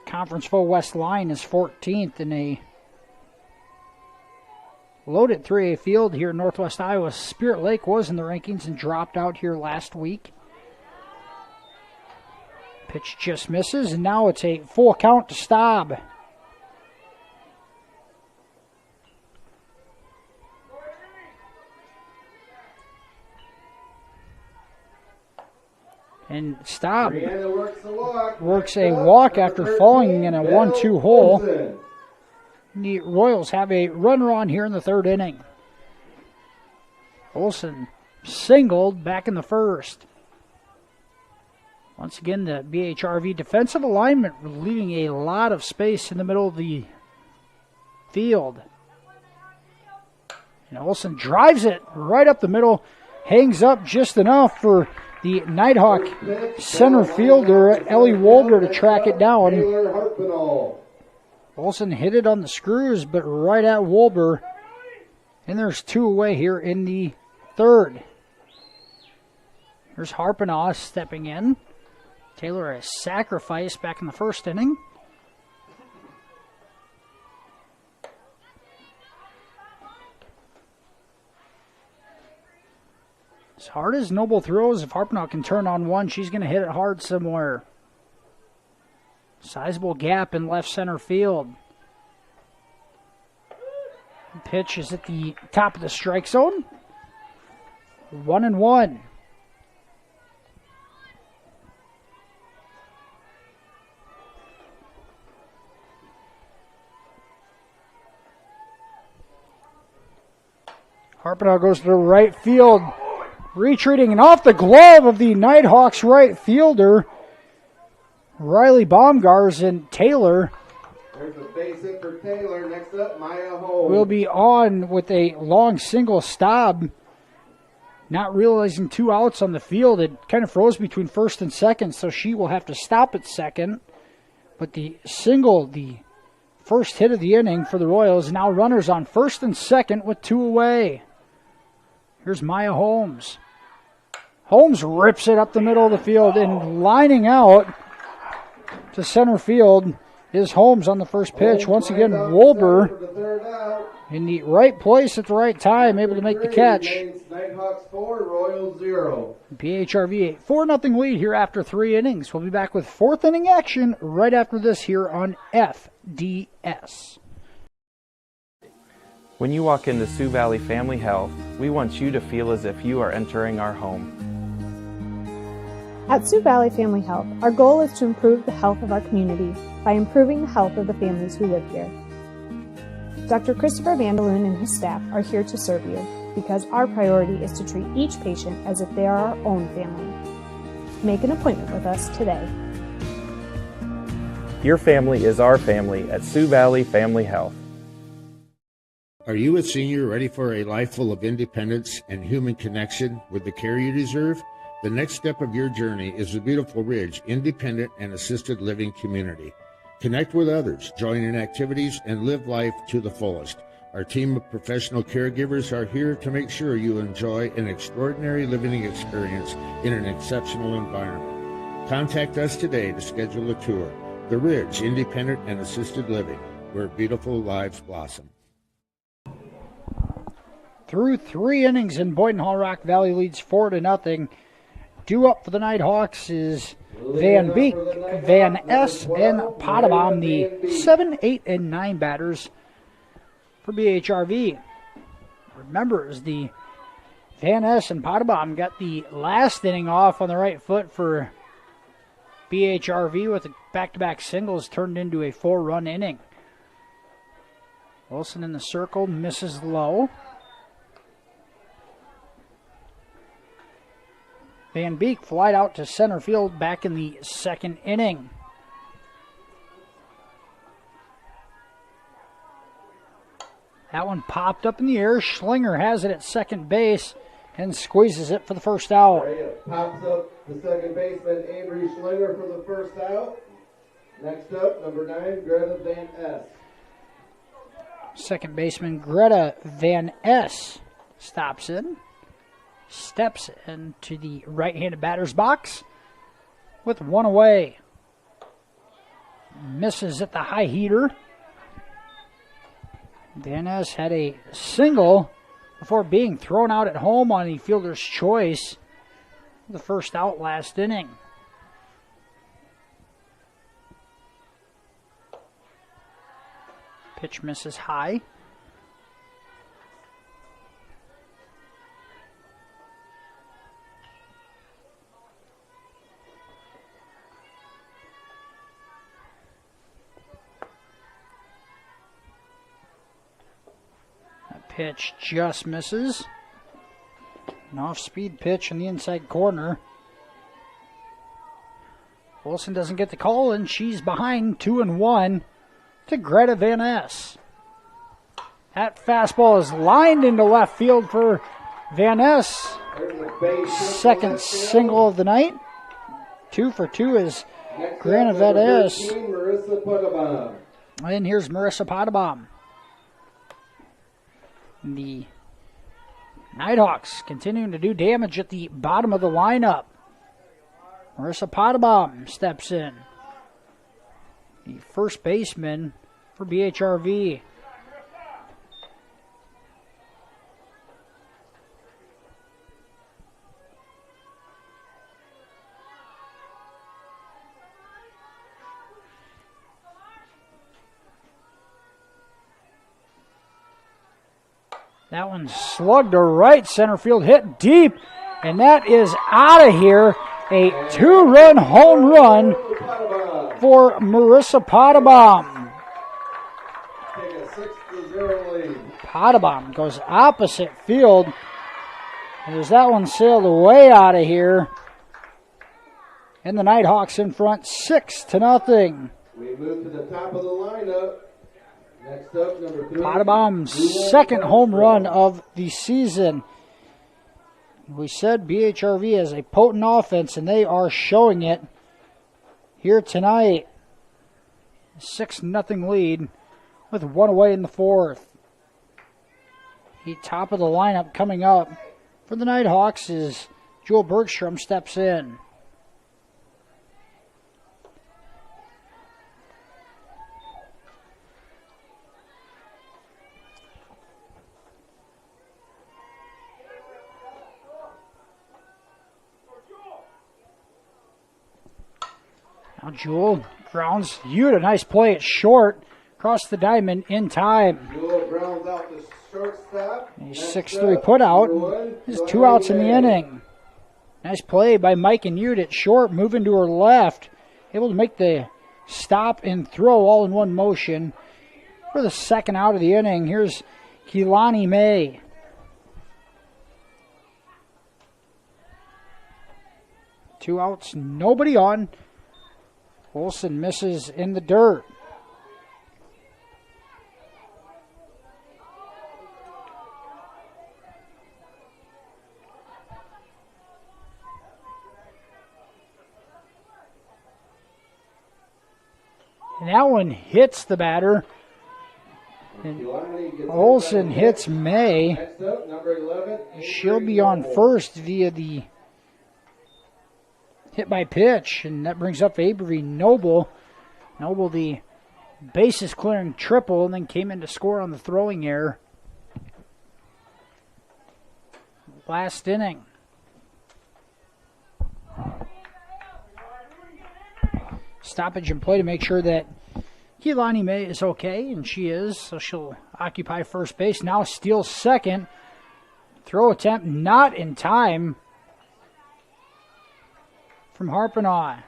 conference foe West Line is 14th in a loaded 3A field here in Northwest Iowa. Spirit Lake was in the rankings and dropped out here last week. Pitch just misses, and now it's a full count to Staub. And Staub works a walk after falling in a 1-2 hole. The Royals have a runner on here in the third inning. Olsen singled back in the first. Once again, the BHRV defensive alignment leaving a lot of space in the middle of the field. And Olsen drives it right up the middle, hangs up just enough for the Nighthawk center fielder, Ellie Wolder, to track it down. Olsen hit it on the screws, but right at Wolber. And there's 2 away here in the third. Here's Harpenaugh stepping in. Taylor a sacrifice back in the first inning. As hard as Noble throws, if Harpenaugh can turn on one, she's going to hit it hard somewhere. Sizable gap in left center field. Pitch is at the top of the strike zone. 1-1. Harpenaugh goes to the right field, retreating and off the glove of the Nighthawks right fielder, Riley Baumgars, and Taylor. There's a base hit for Taylor. Next up, Maya Holmes will be on with a long single Staub. Not realizing 2 outs on the field, it kind of froze between first and second, so she will have to stop at second. But the single, the first hit of the inning for the Royals, now runners on first and second with 2 away. Here's Maya Holmes. Holmes rips it up the middle of the field, and lining out to center field is Holmes on the first pitch. Once again, Wolber in the right place at the right time, able to make the catch. Nighthawks 4, Royals 0. BHRV 4-0 lead here after 3 innings. We'll be back with 4th inning action right after this here on FDS. When you walk into Sioux Valley Family Health, we want you to feel as if you are entering our home. At Sioux Valley Family Health, our goal is to improve the health of our community by improving the health of the families who live here. Dr. Christopher Vandaloon and his staff are here to serve you because our priority is to treat each patient as if they are our own family. Make an appointment with us today. Your family is our family at Sioux Valley Family Health. Are you a senior ready for a life full of independence and human connection with the care you deserve? The next step of your journey is the Beautiful Ridge Independent and Assisted Living Community. Connect with others, join in activities, and live life to the fullest. Our team of professional caregivers are here to make sure you enjoy an extraordinary living experience in an exceptional environment. Contact us today to schedule a tour. The Ridge Independent and Assisted Living, where beautiful lives blossom. Through 3 innings, and Boyden Hall Rock Valley leads 4-0. Due up for the Nighthawks is Van Beek, Van S, and Potabom, the 7, 8, and 9 batters for BHRV. Remember, as the Van S and Potabom got the last inning off on the right foot for BHRV with the back-to-back singles turned into a 4-run inning. Wilson in the circle, misses low. Van Beek flied out to center field back in the second inning. That one popped up in the air. Schlinger has it at second base and squeezes it for the first out. Pops up the second baseman, Avery Schlinger, for the first out. Next up, number 9, Greta Van S. Second baseman Greta Van S stops in, steps into the right-handed batter's box with one away. Misses at the high heater. Van S had a single before being thrown out at home on the fielder's choice. The first out last inning. Pitch misses high. That pitch just misses. An off-speed pitch in the inside corner. Wilson doesn't get the call, and she's behind 2-1 to Greta Van S. That fastball is lined into left field for Van S. Second single of the night. 2 for 2 is Greta Van S. And here's Marissa Potabom. The Nighthawks continuing to do damage at the bottom of the lineup. Marissa Potabom steps in. The first baseman for BHRV. That one slugged to right center field, hit deep, and that is out of here. A 2-run home run for Marissa Potabom. Take a 6-0 lead. Potabom goes opposite field. As that one sailed way out of here. And the Nighthawks in front 6-0. We move to the top of the lineup. Next up, number 3. Potabom's second home run of the season. We said BHRV has a potent offense, and they are showing it here tonight. 6-0 lead with one away in the fourth. The top of the lineup coming up for the Nighthawks is Jewel Bergstrom steps in. Now Jewel grounds Hewitt, a nice play at short, across the diamond in time. Jewel grounds out the shortstop. A 6-3 put out. There's 2 outs in the inning. Nice play by Mike and Hewitt at short, moving to her left. Able to make the stop and throw all in one motion for the second out of the inning. Here's Keelani May. Two outs, nobody on. Olsen misses in the dirt. And that one hits the batter. And Olsen hits May. Next up, number 11. She'll be on first via the hit by pitch, and that brings up Avery Noble. Noble, the bases clearing triple, and then came in to score on the throwing error. Last inning. Stoppage and play to make sure that Keelani May is okay, and she is, so she'll occupy first base. Now steals second. Throw attempt not in time from Harpenaugh.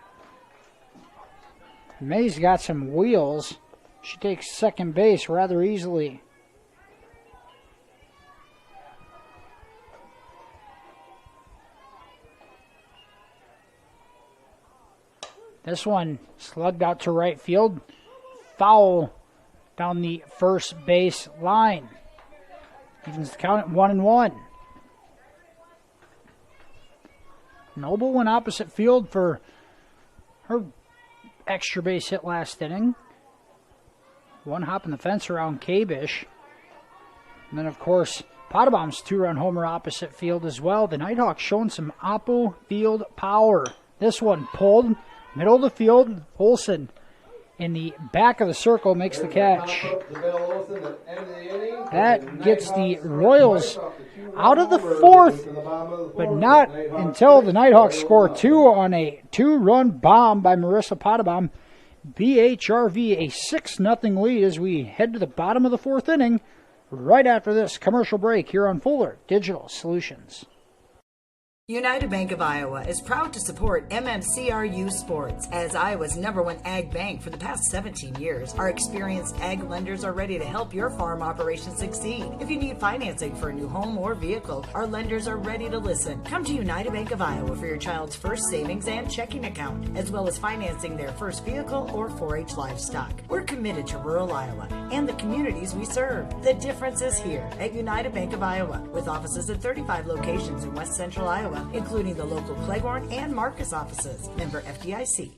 May's got some wheels. She takes second base rather easily. This one slugged out to right field. Foul down the first base line. Evens the count at 1-1. Noble went opposite field for her extra base hit last inning. One hop in the fence around Kabish. And then, of course, Potabom's 2-run homer opposite field as well. The Nighthawks showing some oppo field power. This one pulled middle of the field. Olsen in the back of the circle makes the catch. That gets the Royals out of the fourth, but not until the Nighthawks score 2 on a 2-run bomb by Marissa Potabom. BHRV a 6-0 lead as we head to the bottom of the fourth inning right after this commercial break here on Fuller Digital Solutions. United Bank of Iowa is proud to support MMCRU Sports. As Iowa's #1 ag bank for the past 17 years, our experienced ag lenders are ready to help your farm operation succeed. If you need financing for a new home or vehicle, our lenders are ready to listen. Come to United Bank of Iowa for your child's first savings and checking account, as well as financing their first vehicle or 4-H livestock. We're committed to rural Iowa and the communities we serve. The difference is here at United Bank of Iowa, with offices at 35 locations in West Central Iowa, including the local Cleghorn and Marcus offices. Member FDIC.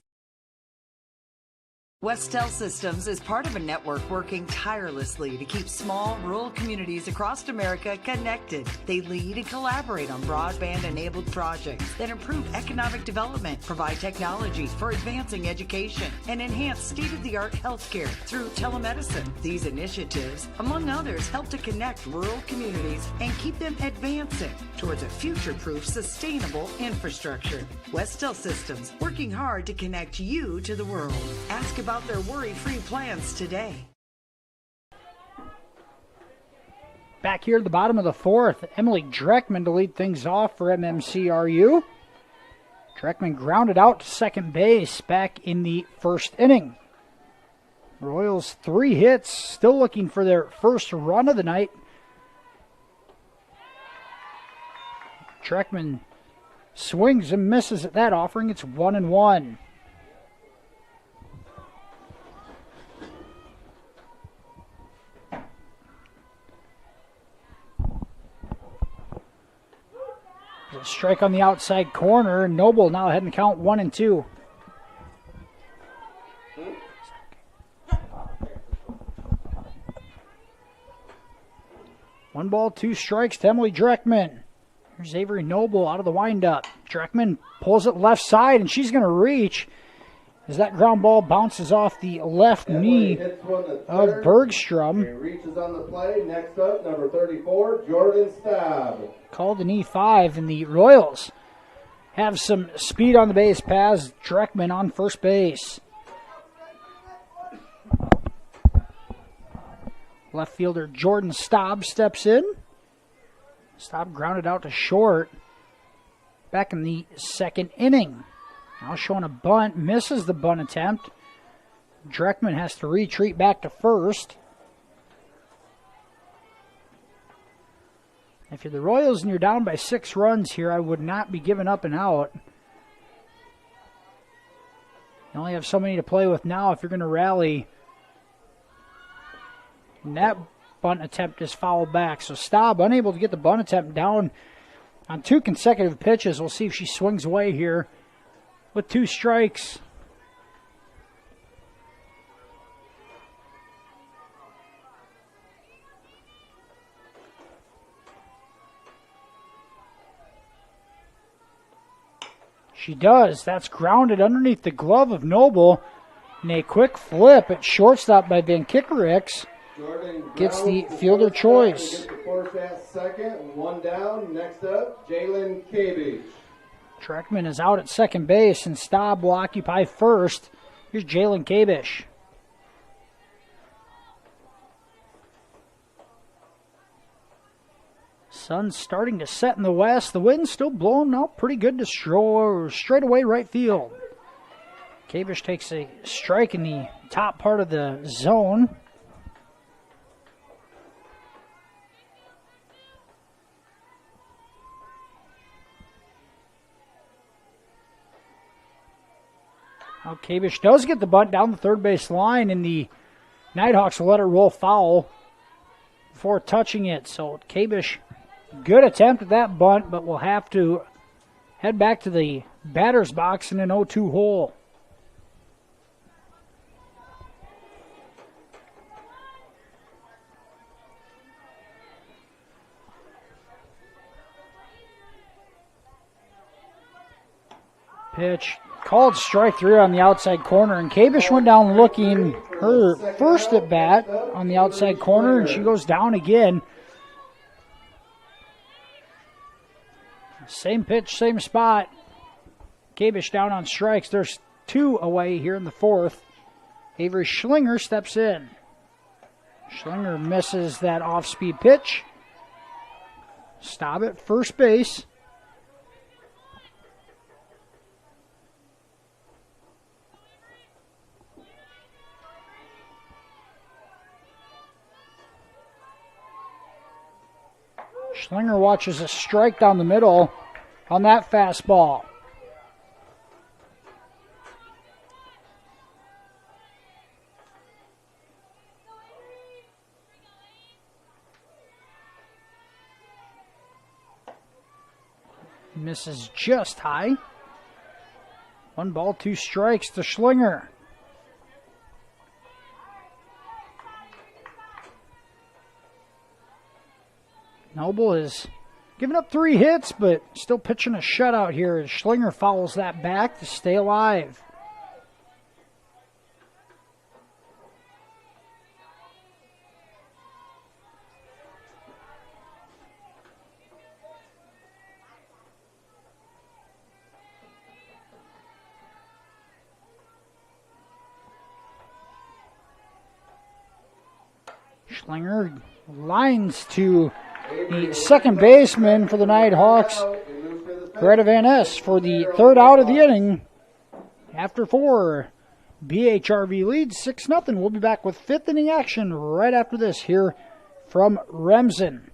Westel Systems is part of a network working tirelessly to keep small, rural communities across America connected. They lead and collaborate on broadband-enabled projects that improve economic development, provide technology for advancing education, and enhance state-of-the-art healthcare through telemedicine. These initiatives, among others, help to connect rural communities and keep them advancing towards a future-proof, sustainable infrastructure. Westel Systems, working hard to connect you to the world. Ask about their worry-free plans today. Back here at the bottom of the fourth, Emily Dreckman to lead things off for MMCRU. Dreckman grounded out to second base back in the first inning. Royals 3 hits, still looking for their first run of the night. Dreckman swings and misses at that offering. It's 1-1. A strike on the outside corner. Noble now ahead in the count 1-2. One ball, 2 strikes to Emily Dreckman. Here's Avery Noble out of the windup. Dreckman pulls it left side, and she's going to reach as that ground ball bounces off the left knee of Bergstrom. He reaches on the play. Next up, number 34, Jordan Staub. Called an E5, and the Royals have some speed on the base paths. Dreckman on first base. Left fielder Jordan Staub steps in. Staub grounded out to short back in the second inning. Now showing a bunt, misses the bunt attempt. Dreckman has to retreat back to first. If you're the Royals and you're down by 6 runs here, I would not be giving up and out. You only have so many to play with now if you're going to rally. And that bunt attempt is fouled back. So Staub unable to get the bunt attempt down on 2 consecutive pitches. We'll see if she swings away here with 2 strikes. She does. That's grounded underneath the glove of Noble. And a quick flip at shortstop by Van Kickerix gets the fielder choice. Gets the first at second, 1 down. Next up, Jalen Kabish. Dreckman is out at second base, and Staub will occupy first. Here's Jalen Kabish. Sun's starting to set in the west. The wind's still blowing out pretty good to straight away right field. Kabish takes a strike in the top part of the zone. Now Kabish does get the bunt down the third base line, and the Nighthawks will let it roll foul before touching it. So Kabish, good attempt at that bunt, but will have to head back to the batter's box in an 0-2 hole. Pitch called strike 3 on the outside corner, and Kabish went down looking her first at bat on the outside corner, and she goes down again. Same pitch, same spot. Kabish down on strikes. There's 2 away here in the fourth. Avery Schlinger steps in. Schlinger misses that off-speed pitch. Stop at first base. Schlinger watches a strike down the middle on that fastball. Misses just high. 1 ball, 2 strikes to Schlinger. Noble has given up 3 hits, but still pitching a shutout here as Schlinger fouls that back to stay alive. Schlinger lines to the second baseman for the Nighthawks, Greta Van Ness, for the 3rd out of the inning. After 4, BHRV leads 6-0. We'll be back with 5th inning action right after this here from Remsen.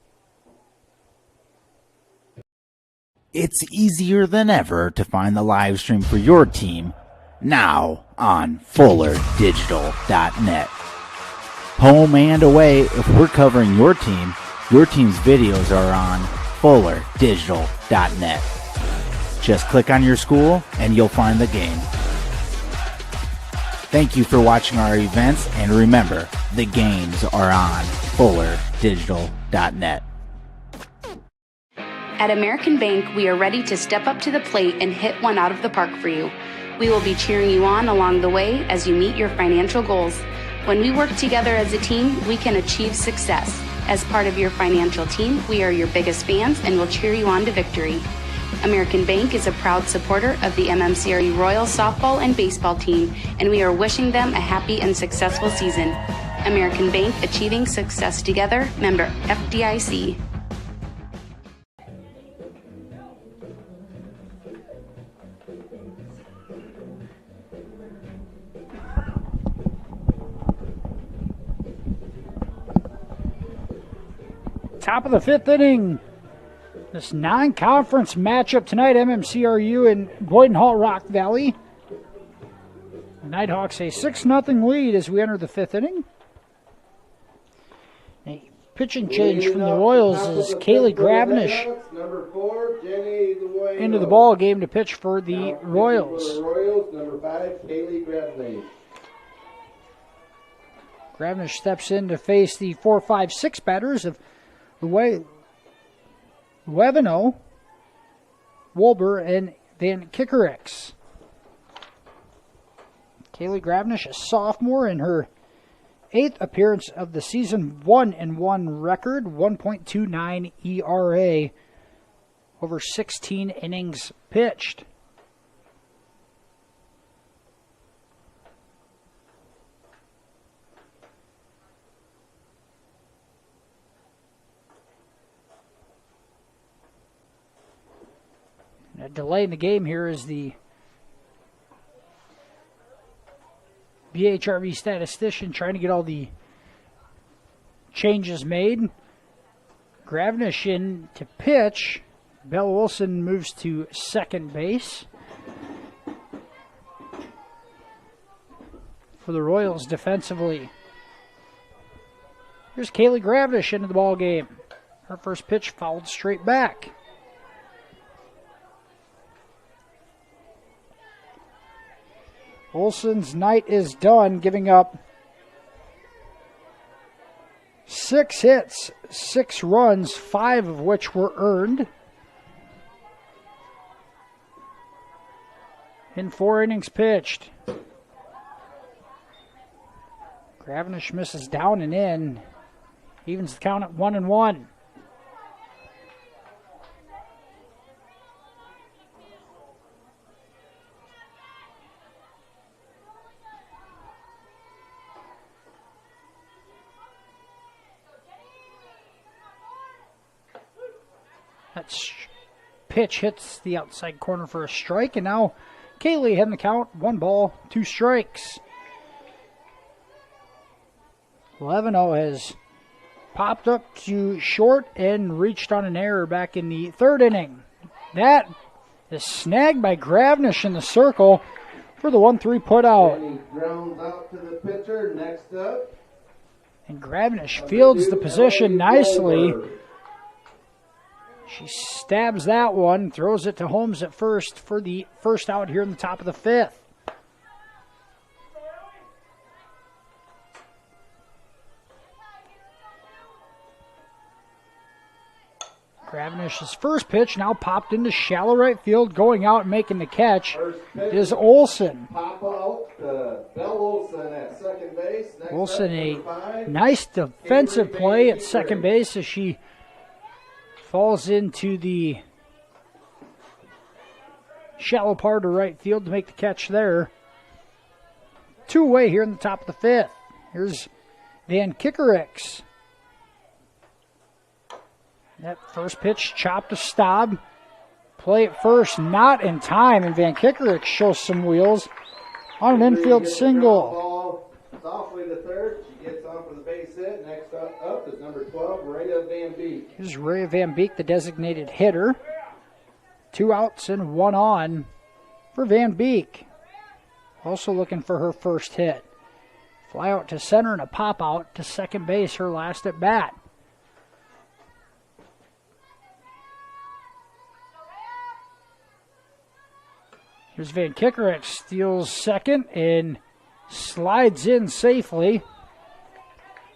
It's easier than ever to find the live stream for your team now on FullerDigital.net. Home and away, if we're covering your team's videos are on FullerDigital.net. Just click on your school and you'll find the game. Thank you for watching our events, and remember, the games are on FullerDigital.net. At American Bank, we are ready to step up to the plate and hit one out of the park for you. We will be cheering you on along the way as you meet your financial goals. When we work together as a team, we can achieve success. As part of your financial team, we are your biggest fans and will cheer you on to victory. American Bank is a proud supporter of the MMCRU Royals softball and baseball team, and we are wishing them a happy and successful season. American Bank, achieving success together, member FDIC. Top of the 5th inning. This non-conference matchup tonight, MMCRU and Boynton Hall Rock Valley. The Nighthawks a 6-0 lead as we enter the 5th inning. A pitching change from the Royals is Kaylee Gravenish into the ball game to pitch for the Royals. Number 5, Kaylee Gravenish. Gravenish steps in to face the 4, 5, 6 batters of Weveno, Wolber, and Van Kickerix. Kaylee Gravenish, a sophomore, in her 8th appearance of the season, 1-1 record, 1.29 ERA over 16 innings pitched. A delay in the game here is the BHRV statistician trying to get all the changes made. Gravenish in to pitch. Bella Wilson moves to second base. for the Royals defensively. Here's Kaylee Gravdish into the ball game. Her first pitch fouled straight back. Olsen's night is done, giving up 6 hits, 6 runs, 5 of which were earned. In 4 innings pitched. Gravdish misses down and in. Evens the count at 1-1. That pitch hits the outside corner for a strike, and now Kaylee heading the count. 1 ball, 2 strikes. 11-0 has popped up to short and reached on an error back in the 3rd inning. That is snagged by Gravdish in the circle for the 1-3 put out. And he grounds out to the pitcher. Next up. And Gravdish fields the position nicely. She stabs that one, throws it to Holmes at first for the first out here in the top of the 5th. Gravdish's first pitch now popped into shallow right field. Going out and making the catch is Olsen. Pop out Bell Olsen at second base. Next Olsen, up, a nice defensive play at second base as she falls into the shallow part of right field to make the catch there. 2 away here in the top of the 5th. Here's Van Kickerix. That first pitch chopped to Staub. Play at first, not in time, and Van Kickerix shows some wheels on an infield single. Softly to third. She gets on for the base hit. Next up is number 12, Rhea Van Beek. Here's Rhea Van Beek, the designated hitter. 2 outs and 1 on for Van Beek. Also looking for her first hit. Fly out to center and a pop out to second base, her last at bat. Here's Van Kickerix, steals second and slides in safely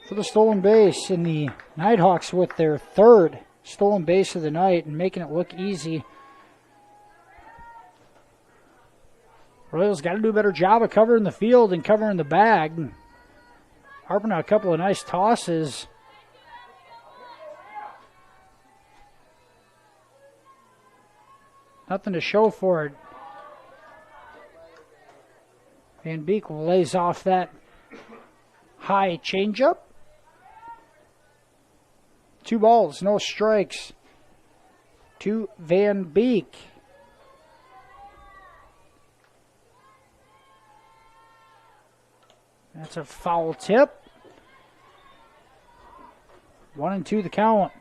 for the stolen base. And the Nighthawks with their 3rd stolen base of the night and making it look easy. Royals got to do a better job of covering the field and covering the bag. Harping out a couple of nice tosses. Nothing to show for it. Van Beek lays off that high changeup. 2 balls, no strikes to Van Beek. That's a foul tip. 1-2 the count.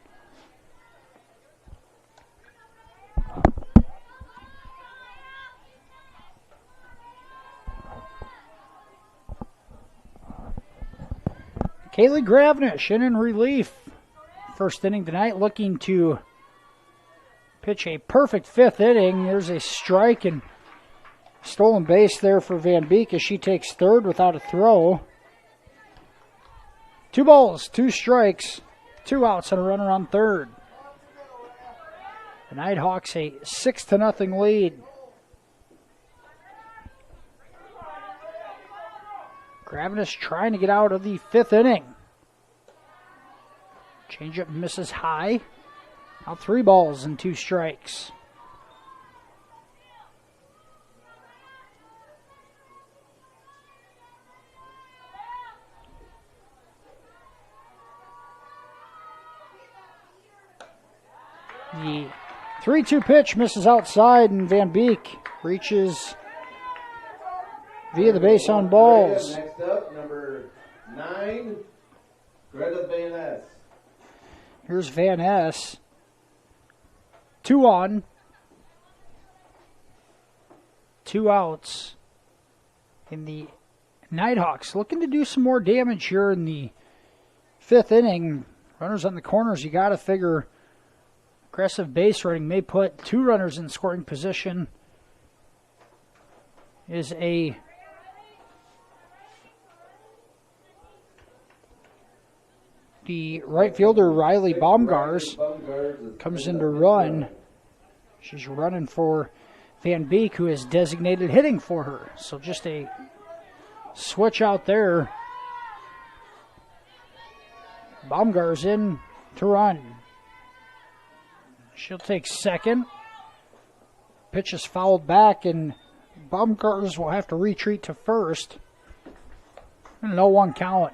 Kaylee Gravdish in relief. First inning tonight, looking to pitch a perfect 5th inning. There's a strike and stolen base there for Van Beek as she takes 3rd without a throw. 2 balls, 2 strikes, 2 outs and a runner on 3rd. The Nighthawks a 6-0 lead. Gravdish trying to get out of the 5th inning. Changeup misses high. Now 3 balls and 2 strikes. The 3-2 pitch misses outside, and Van Beek reaches via the base on balls. Next up, number 9, Greta Van Ness. Here's Van Ness. 2 on. 2 outs in the Nighthawks looking to do some more damage here in the 5th inning. Runners on the corners, you got to figure aggressive base running may put 2 runners in scoring position. Is the right fielder Riley Baumgars comes in to run. She's running for Van Beek, who is designated hitting for her. So just a switch out there. Baumgars in to run. She'll take second. Pitch is fouled back, and Baumgars will have to retreat to first. And a 0-1 count.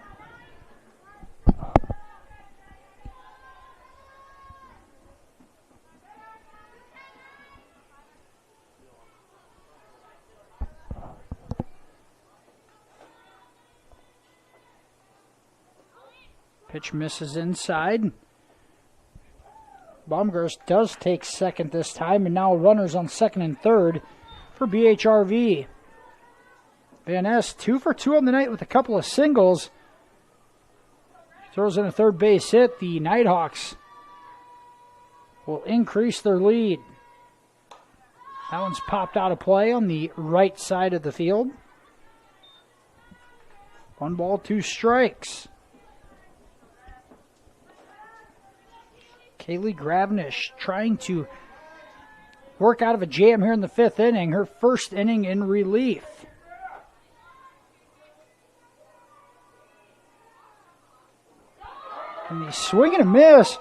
Pitch misses inside. Baumgars does take second this time, and now runners on second and third for BHRV. Van Ness 2 for 2 on the night with a couple of singles. Throws in a third base hit. The Nighthawks will increase their lead. That one's popped out of play on the right side of the field. 1 ball, 2 strikes. Kaylee Gravnish trying to work out of a jam here in the 5th inning. Her first inning in relief. And the swing and a miss.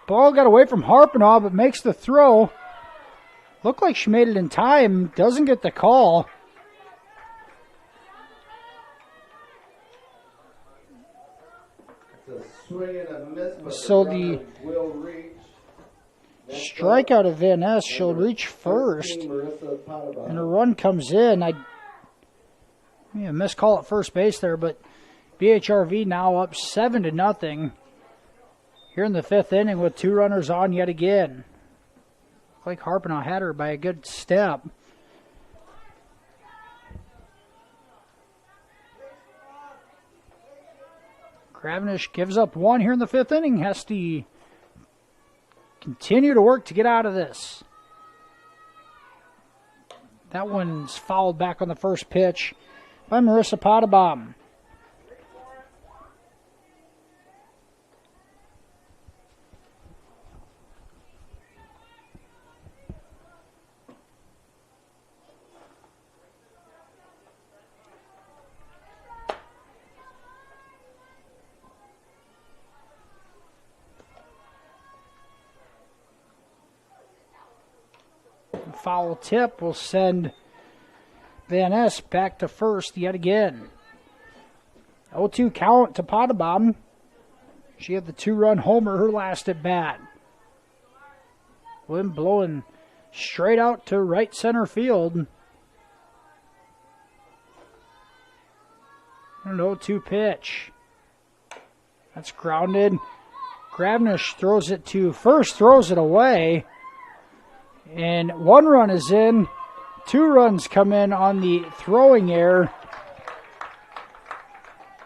Ball got away from Harpinaugh, but makes the throw. Looked like she made it in time. Doesn't get the call. So the strikeout of Van Ness, she'll reach first, and a run comes in. Missed call at first base there, but BHRV now up 7-0 here in the 5th inning with 2 runners on yet again. Looked like Harpinaugh had her by a good step. Gravnish gives up 1 here in the 5th inning. Has to continue to work to get out of this. That one's fouled back on the first pitch by Marissa Potabom. Foul tip will send Van Ness back to first yet again. 0-2 count to Potabom. She had the 2-run homer her last at bat. Wind blowing straight out to right center field. An 0-2 pitch. That's grounded. Gravnish throws it to first, throws it away. And 1 run is in. 2 runs come in on the throwing error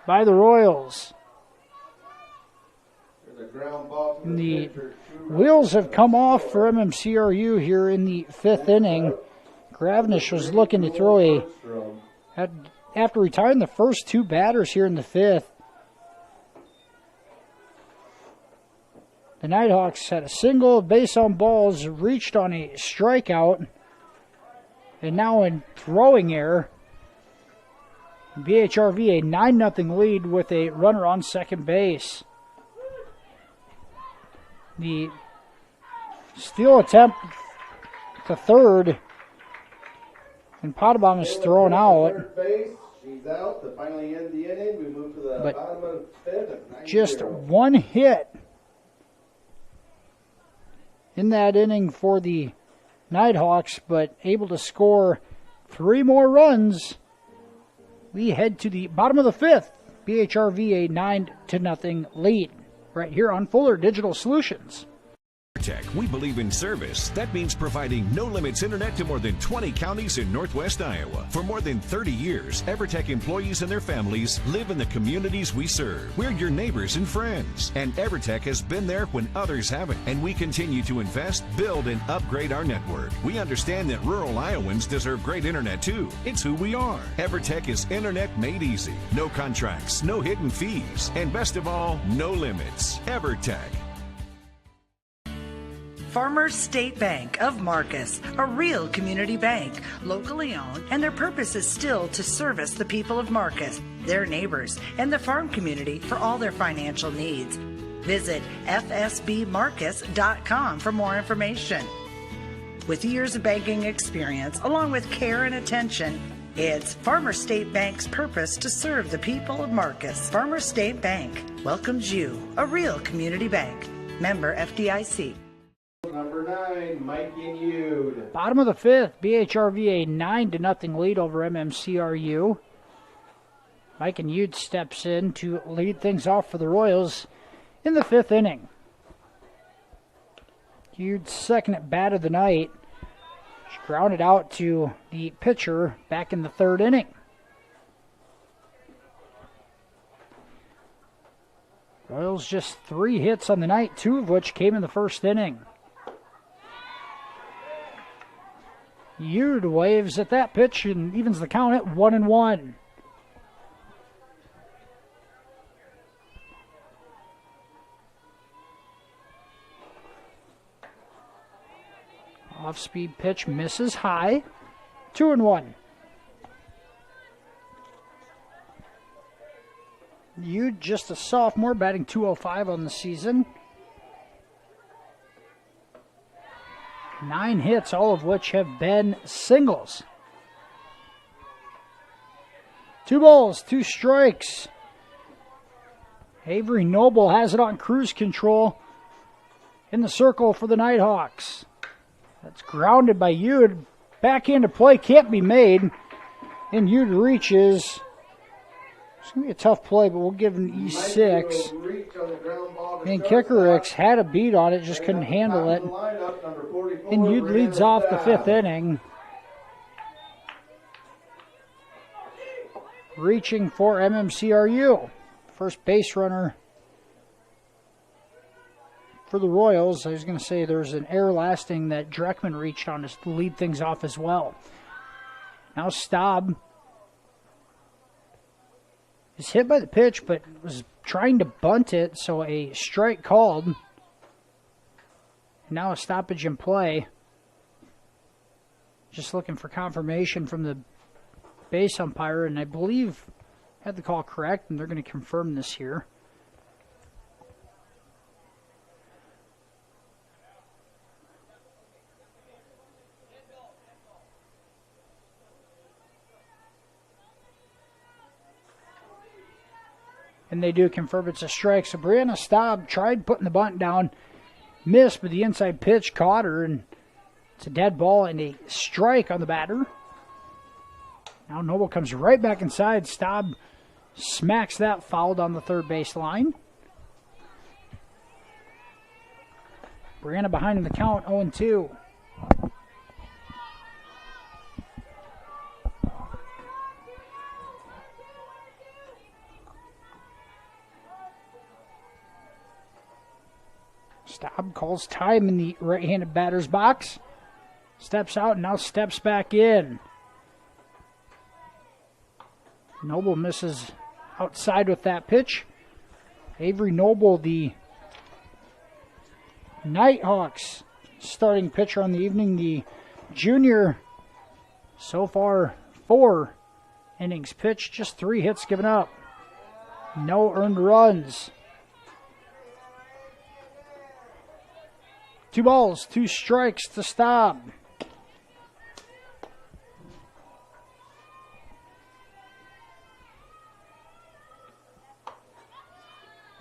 by the Royals. And the wheels have come off for MMCRU here in the 5th inning. Gravnish was looking to throw after retiring the first 2 batters here in the 5th. The Nighthawks had a single, base on balls, reached on a strikeout, and now in throwing error. BHRV a 9-0 lead with a runner on second base. The steal attempt to third, and Potabom is thrown out. She's out to finally end the inning. We move to the bottom of the 5th. Just 1 hit in that inning for the Nighthawks, but able to score 3 more runs. We head to the bottom of the 5th. BHRV a 9-0 lead right here on Fuller Digital Solutions. EverTech, we believe in service. That means providing no-limits internet to more than 20 counties in Northwest Iowa. For more than 30 years, EverTech employees and their families live in the communities we serve. We're your neighbors and friends. And EverTech has been there when others haven't. And we continue to invest, build, and upgrade our network. We understand that rural Iowans deserve great internet too. It's who we are. EverTech is internet made easy. No contracts, no hidden fees, and best of all, no limits. EverTech. Farmers State Bank of Marcus, a real community bank, locally owned, and their purpose is still to service the people of Marcus, their neighbors, and the farm community for all their financial needs. Visit fsbmarcus.com for more information. With years of banking experience, along with care and attention, it's Farmers State Bank's purpose to serve the people of Marcus. Farmers State Bank welcomes you, a real community bank. Member FDIC. Number 9, Mike and Ude. Bottom of the fifth, BHRV a 9-0 lead over MMCRU. Mike and Ude steps in to lead things off for the Royals in the fifth inning. Ude's second at bat of the night. She grounded out to the pitcher back in the third inning. Royals just 3 hits on the night, 2 of which came in the first inning. Ude waves at that pitch and evens the count at 1-1. Off-speed pitch misses high. 2-1. Ude, just a sophomore, batting .205 on the season. 9 hits, all of which have been singles. 2 balls, 2 strikes. Avery Noble has it on cruise control in the circle for the Nighthawks. That's grounded by Ude. Backhand to play can't be made. And Ude reaches. It's going to be a tough play, but we'll give an E6. And Kickerix had a beat on it, just couldn't handle it. And Ude leads off the fifth inning. Reaching for MMCRU. First base runner for the Royals. I was going to say there's an error lasting that Dreckman reached on to lead things off as well. Now Staub is hit by the pitch, but was trying to bunt it, so a strike called. Now a stoppage in play. Just looking for confirmation from the base umpire, and I believe had the call correct, and they're going to confirm this here. And they do confirm it's a strike. So Brianna Staub tried putting the bunt down, missed, but the inside pitch caught her, and it's a dead ball and a strike on the batter. Now Noble comes right back inside. Staub smacks that foul down the third base line. Brianna behind in the count, 0-2. Staub calls time in the right-handed batter's box. Steps out and now steps back in. Noble misses outside with that pitch. Avery Noble, the Nighthawks starting pitcher on the evening. The junior, so far 4 innings pitched, just 3 hits given up. No earned runs. 2 balls, 2 strikes to Staub.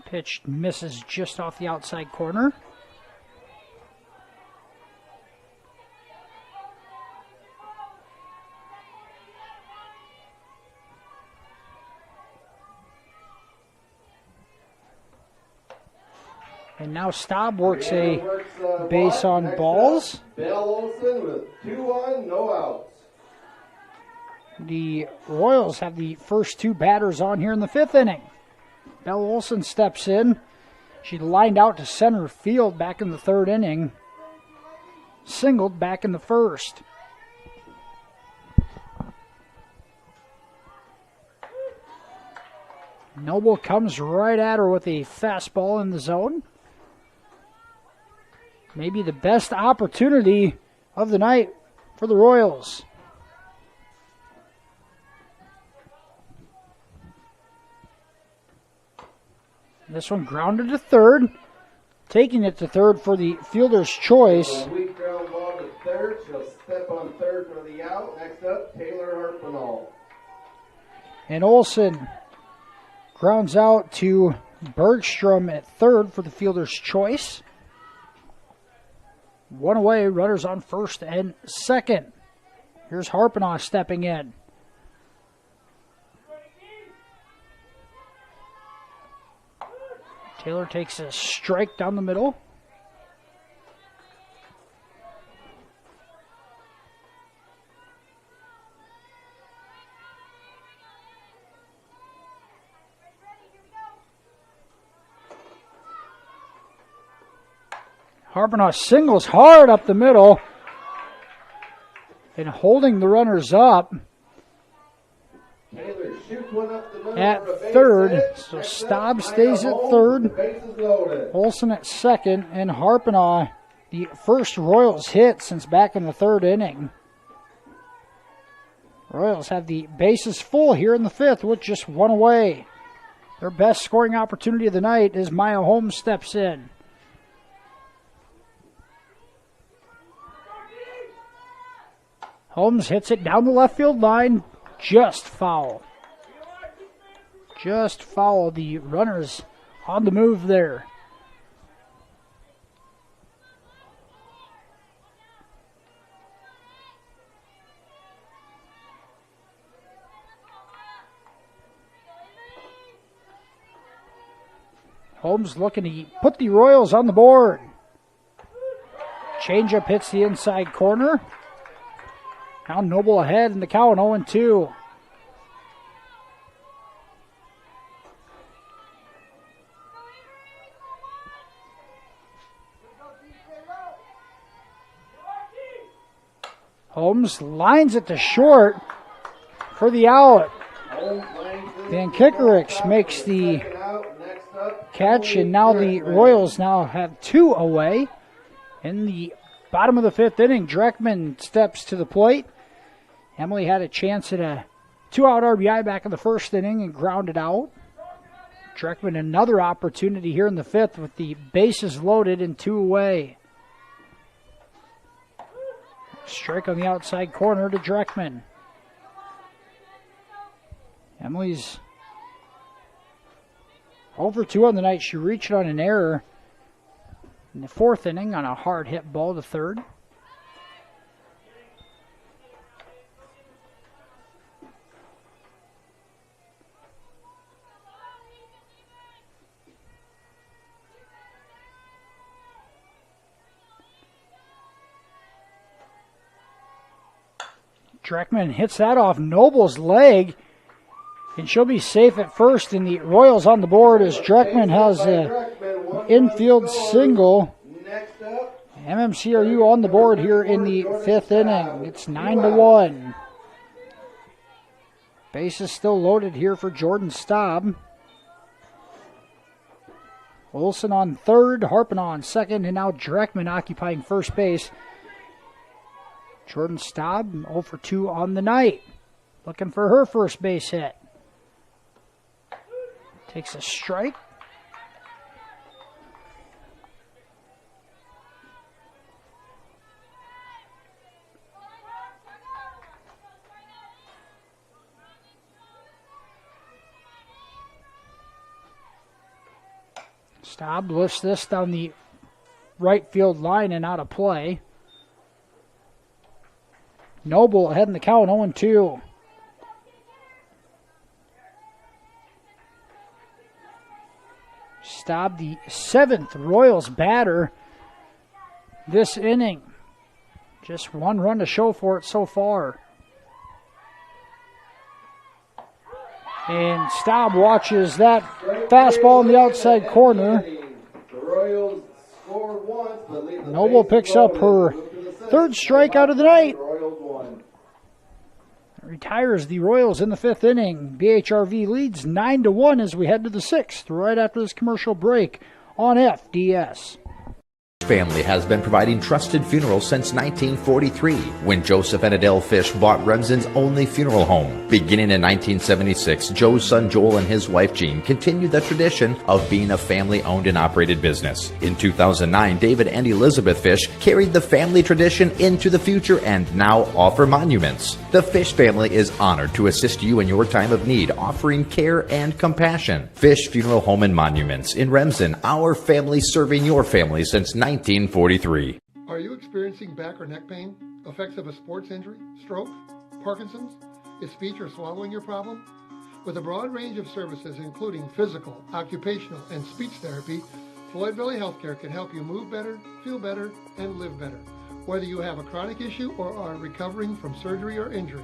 Pitch misses just off the outside corner. And now Staub works a base on balls. Bell Olson with 2 on, no outs. The Royals have the first 2 batters on here in the 5th inning. Bell Olson steps in. She lined out to center field back in the 3rd inning. Singled back in the 1st. Noble comes right at her with a fastball in the zone. Maybe the best opportunity of the night for the Royals. This one grounded to third. Taking it to third for the fielder's choice. A weak ground ball to third. She'll step on third for the out. Next up, Taylor Harpenall. And Olson grounds out to Bergstrom at third for the fielder's choice. 1 away, runners on first and second. Here's Harpenall stepping in. Taylor takes a strike down the middle. Harpenall singles hard up the middle and holding the runners up Taylor shoots one up the middle at for a base third. hit. So Next Staub up, stays Ida at Holmes, third. the bases loaded. Olson at second, and Harpenall, the first Royals hit since back in the 3rd inning. Royals have the bases full here in the 5th with just 1 away. Their best scoring opportunity of the night as Maya Holmes steps in. Holmes hits it down the left field line, just foul. Just foul. The runners on the move there. Holmes looking to put the Royals on the board. Changeup hits the inside corner. Now Noble ahead in the count, 0-2. Holmes lines it to short for the out. Van Kickerix makes the catch, and now the Royals now have 2 away. In the bottom of the 5th inning, Dreckman steps to the plate. Emily had a chance at a 2-out RBI back in the 1st inning and grounded out. Dreckman another opportunity here in the 5th with the bases loaded and 2 away. Strike on the outside corner to Dreckman. Emily's 0-2 on the night. She reached on an error in the 4th inning on a hard hit ball to third. Dreckman hits that off Noble's leg, and she'll be safe at first, and the Royals on the board as Dreckman has an infield single. MMCRU on the board here in the 5th inning. It's 9-1. Bases still loaded here for Jordan Staub. Olson on third, Harpenall on second, and now Dreckman occupying first base. Jordan Staub 0-2 on the night. Looking for her first base hit. Takes a strike. Staub lifts this down the right field line and out of play. Noble ahead in the count, 0-2. Staub, the 7th Royals batter this inning. Just one run to show for it so far. And Staub watches that fastball in the outside corner. Noble picks up her third strikeout of the night. Retires the Royals in the 5th inning. BHRV leads 9-1 as we head to the 6th, right after this commercial break on FDS. Family has been providing trusted funerals since 1943, when Joseph and Adele Fish bought Remsen's only funeral home. Beginning in 1976, Joe's son Joel and his wife Jean continued the tradition of being a family-owned and operated business. In 2009, David and Elizabeth Fish carried the family tradition into the future and now offer monuments. The Fish family is honored to assist you in your time of need, offering care and compassion. Fish Funeral Home and Monuments in Remsen, our family serving your family since 1943. Are you experiencing back or neck pain, effects of a sports injury, stroke, Parkinson's? Is speech or swallowing your problem? With a broad range of services including physical, occupational, and speech therapy, Floyd Valley Healthcare can help you move better, feel better, and live better. Whether you have a chronic issue or are recovering from surgery or injury.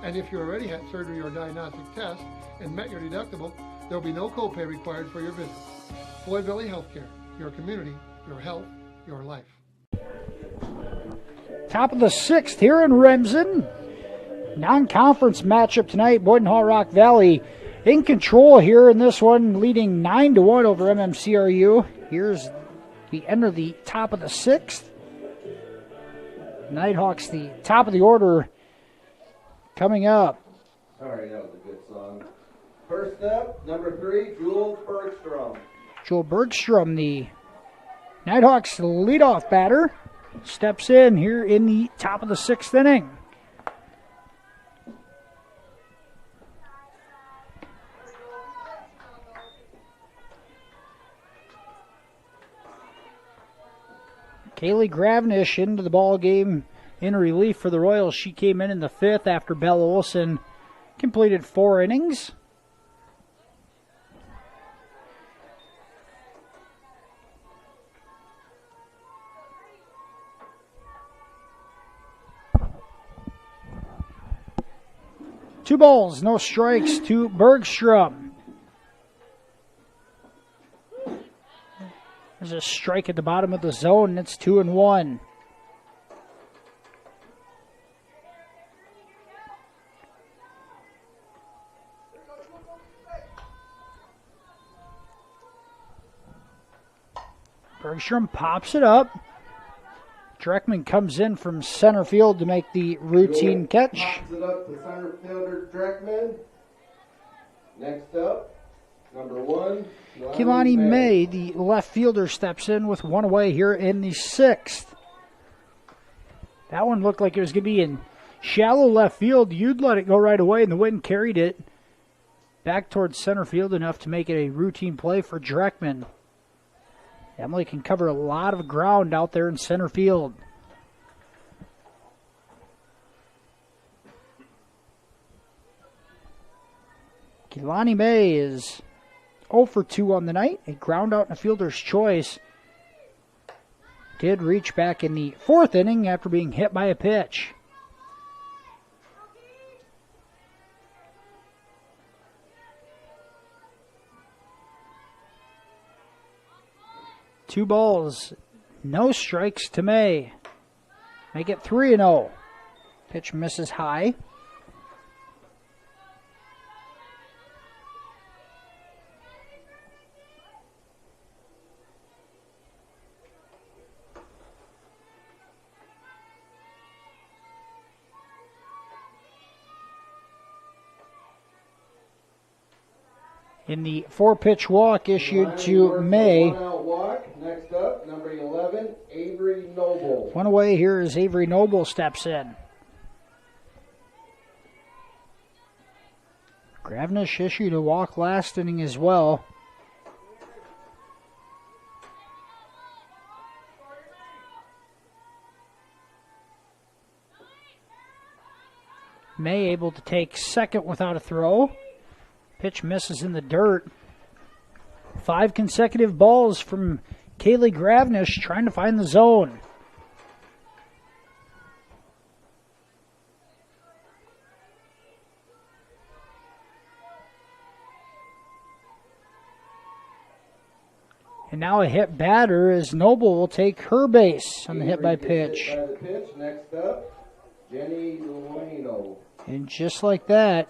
And if you already had surgery or diagnostic tests and met your deductible, there will be no copay required for your visit. Floyd Valley Healthcare, your community, your health, your life. Top of the 6th here in Remsen. Non-conference matchup tonight. Boyden Hall Rock Valley in control here in this one, leading 9-1 over MMCRU. Here's the end of the top of the 6th. Nighthawks, the top of the order, coming up. All right, that was a good song. First up, number 3, Jewel Bergstrom. Joel Bergstrom, the Nighthawks leadoff batter, steps in here in the top of the 6th inning. Kaylee Gravnish into the ball game in relief for the Royals. She came in the 5th after Bella Olson completed 4 innings. Two balls, no strikes to Bergstrom. There's a strike at the bottom of the zone, and it's 2-1. Bergstrom pops it up. Dreckman comes in from center field to make the routine catch. Pops it up to center fielder Dreckman. Next up, number 1, Kehlani May, the left fielder, steps in with one away here in the 6th. That one looked like it was going to be in shallow left field. You'd let it go right away, and the wind carried it back towards center field enough to make it a routine play for Dreckman. Emily can cover a lot of ground out there in center field. Kehlani May is 0 for 2 on the night. A ground out and a fielder's choice. Did reach back in the 4th inning after being hit by a pitch. Two balls, no strikes to May. Make it 3-0. Pitch misses high. In the 4-pitch walk issued to May. Next up, number 11, Avery Noble. One away here as Avery Noble steps in. Gravnish issued a walk last inning as well. May able to take second without a throw. Pitch misses in the dirt. 5 consecutive balls from Kaylee Gravnish trying to find the zone. And now a hit batter as Noble will take her base on the hit by pitch. Next up, Jenny Lueno. And just like that,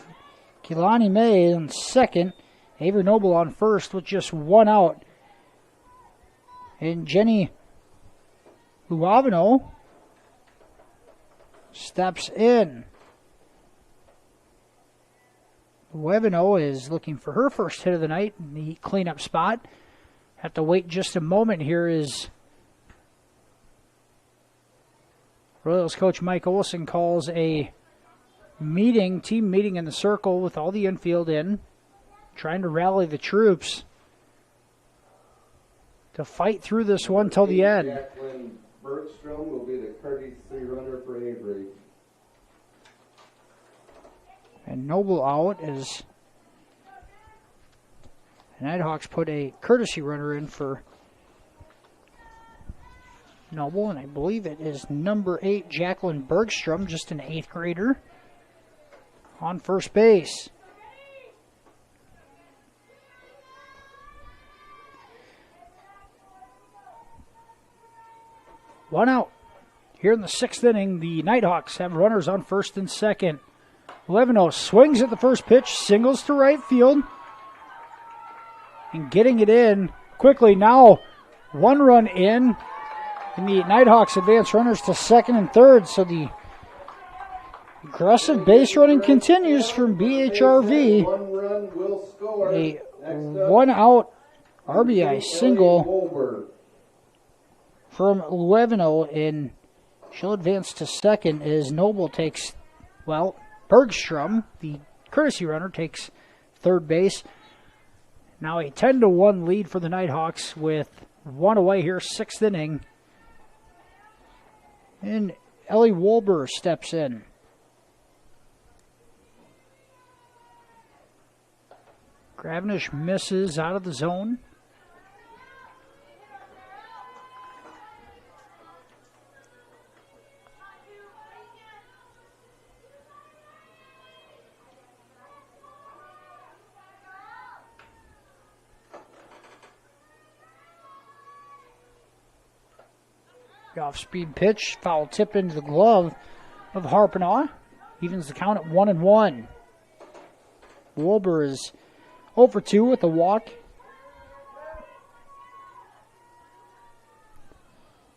Kehlani May on second, Avery Noble on first with just 1 out. And Jenny Luavino steps in. Luavino is looking for her first hit of the night in the cleanup spot. Have to wait just a moment here as Royals coach Mike Olson calls a team meeting in the circle with all the infield in, trying to rally the troops to fight through this one till the end. Jacqueline Bergstrom will be the courtesy runner for Avery. And Noble out as the Nighthawks put a courtesy runner in for Noble, and I believe it is number 8, Jacqueline Bergstrom, just an 8th grader, on first base. One out. Here in the 6th inning, the Nighthawks have runners on first and second. Levino swings at the first pitch, singles to right field. And getting it in quickly now. 1 run in. And the Nighthawks advance runners to second and third. So the aggressive base running continues from BHRV. A 1 out RBI single from Levino, and she'll advance to second as Noble takes, Bergstrom, the courtesy runner, takes third base. Now a 10-1 lead for the Nighthawks with 1 away here, 6th inning. And Ellie Wolber steps in. Gravnish misses out of the zone. Off-speed pitch, foul tip into the glove of Harpenaugh. Evens the count at 1-1. Wolber is 0 for 2 with a walk.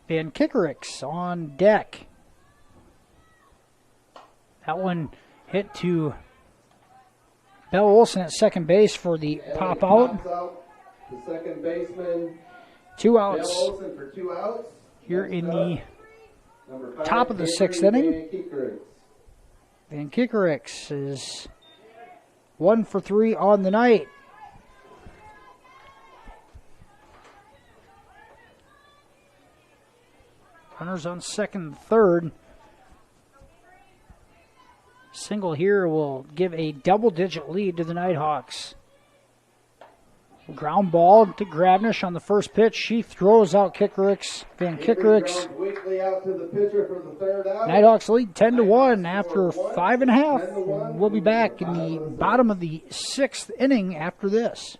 Van Kickerix on deck. That one hit to Belle Olson at second base for the pop out. The second baseman. 2 outs. Belle Olson for 2 outs. Here in the top of the 6th inning. Van Kickerix is 1 for 3 on the night. Runners on second and third. Single here will give a double-digit lead to the Nighthawks. Ground ball to Gravnish on the first pitch. She throws out Kickerix. Van Kickerix. Nighthawks lead 10-1 after 5.5. We'll be back in the bottom of the 6th inning after this.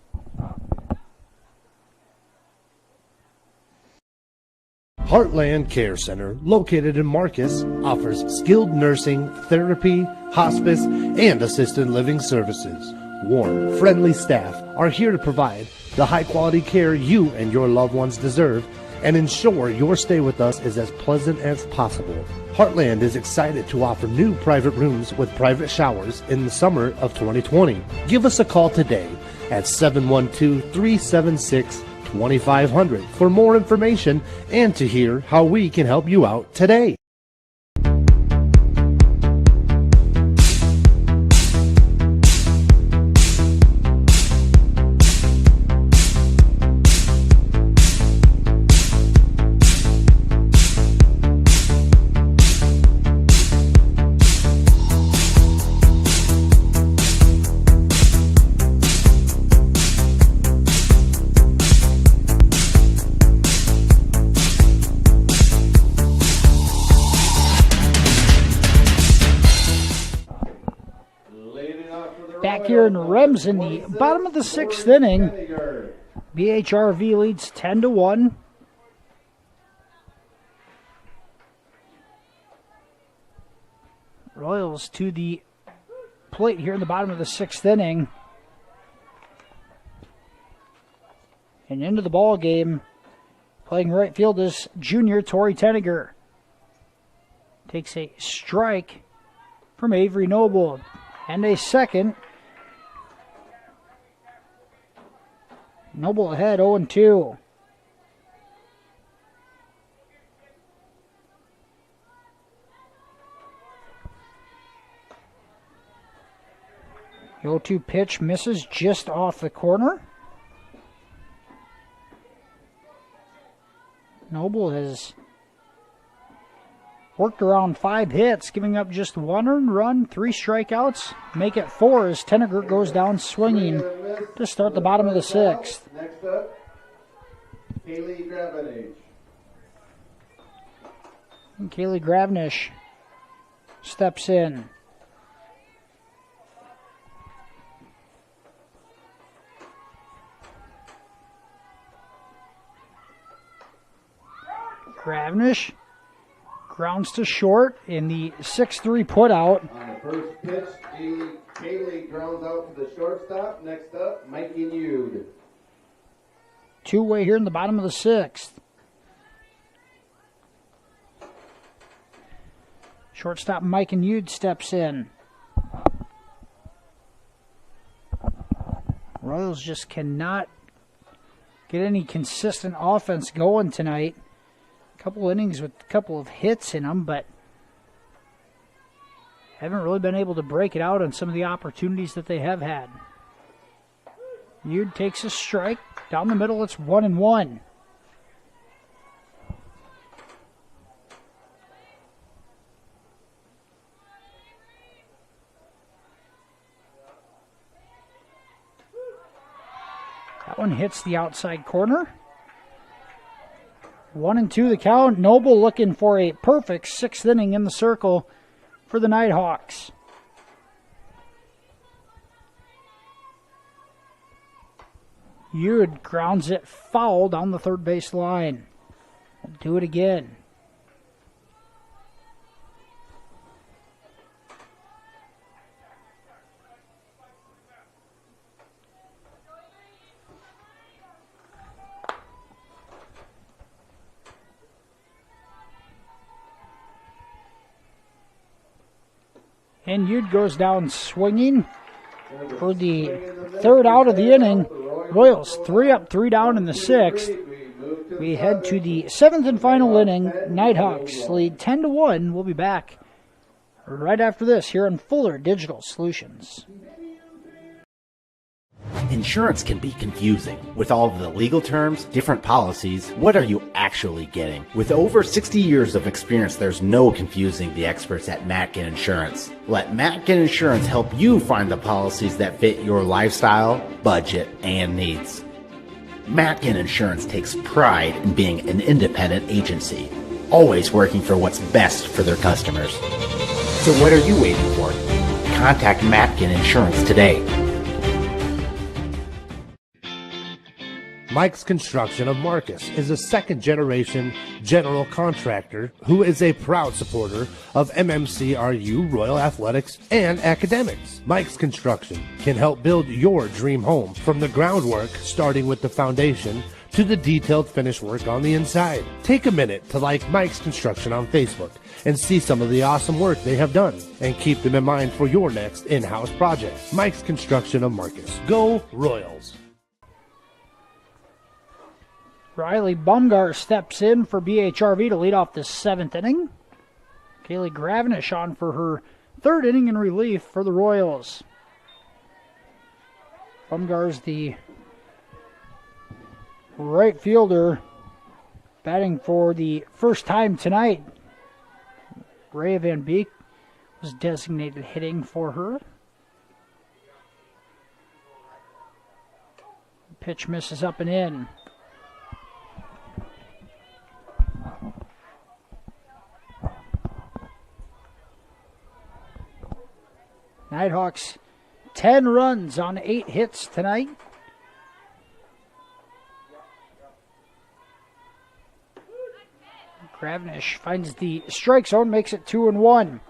Heartland Care Center, located in Marcus, offers skilled nursing, therapy, hospice, and assisted living services. Warm, friendly staff are here to provide the high-quality care you and your loved ones deserve and ensure your stay with us is as pleasant as possible. Heartland is excited to offer new private rooms with private showers in the summer of 2020. Give us a call today at 712-376-2500 for more information and to hear how we can help you out today. back here in Remsen, the bottom of the 6th inning. BHRV leads 10-1. Royals to the plate here in the bottom of the 6th inning. And into the ball game, playing right field is junior Torrey Tenniger. Takes a strike from Avery Noble. And a second. Noble ahead 0-2. The 0-2 pitch misses just off the corner. Noble has worked around 5 hits, giving up just 1 earned run, 3 strikeouts. Make it 4 as Tenniger goes down swinging to start the bottom of the 6th. Next up, Kaylee Gravenish. And Kaylee Gravenish steps in. Gravenish grounds to short in the 6-3 put out. On the first pitch, Kaylee grounds out to the shortstop. Next up, Mikey Nude. 2-way here in the bottom of the 6th. Shortstop Mike Nude steps in. Royals just cannot get any consistent offense going tonight. Couple innings with a couple of hits in them, but haven't really been able to break it out on some of the opportunities that they have had. Yude takes a strike. Down the middle, it's 1-1. That one hits the outside corner. 1-2 the count. Noble looking for a perfect 6th inning in the circle for the Nighthawks. Yude grounds it foul down the third base line. We'll do it again. And Yude goes down swinging for the 3rd out of the inning. Royals 3 up, 3 down in the 6th. We head to the 7th and final inning. Nighthawks lead 10-1. We'll be back right after this here on Fuller Digital Solutions. Insurance can be confusing. With all of the legal terms, different policies, what are you actually getting? With over 60 years of experience, there's no confusing the experts at Matkin Insurance. Let Matkin Insurance help you find the policies that fit your lifestyle, budget, and needs. Matkin Insurance takes pride in being an independent agency, always working for what's best for their customers. So what are you waiting for? Contact Matkin Insurance today. Mike's Construction of Marcus is a second-generation general contractor who is a proud supporter of MMCRU, Royal Athletics, and academics. Mike's Construction can help build your dream home from the groundwork, starting with the foundation, to the detailed finish work on the inside. Take a minute to like Mike's Construction on Facebook and see some of the awesome work they have done, and keep them in mind for your next in-house project. Mike's Construction of Marcus. Go Royals! Riley Bumgar steps in for BHRV to lead off the 7th inning. Kaylee Gravenish on for her 3rd inning in relief for the Royals. Bumgar's the right fielder batting for the first time tonight. Ray Van Beek was designated hitting for her. Pitch misses up and in. Nighthawks 10 runs on 8 hits tonight. Gravnish finds the strike zone, makes it 2-1.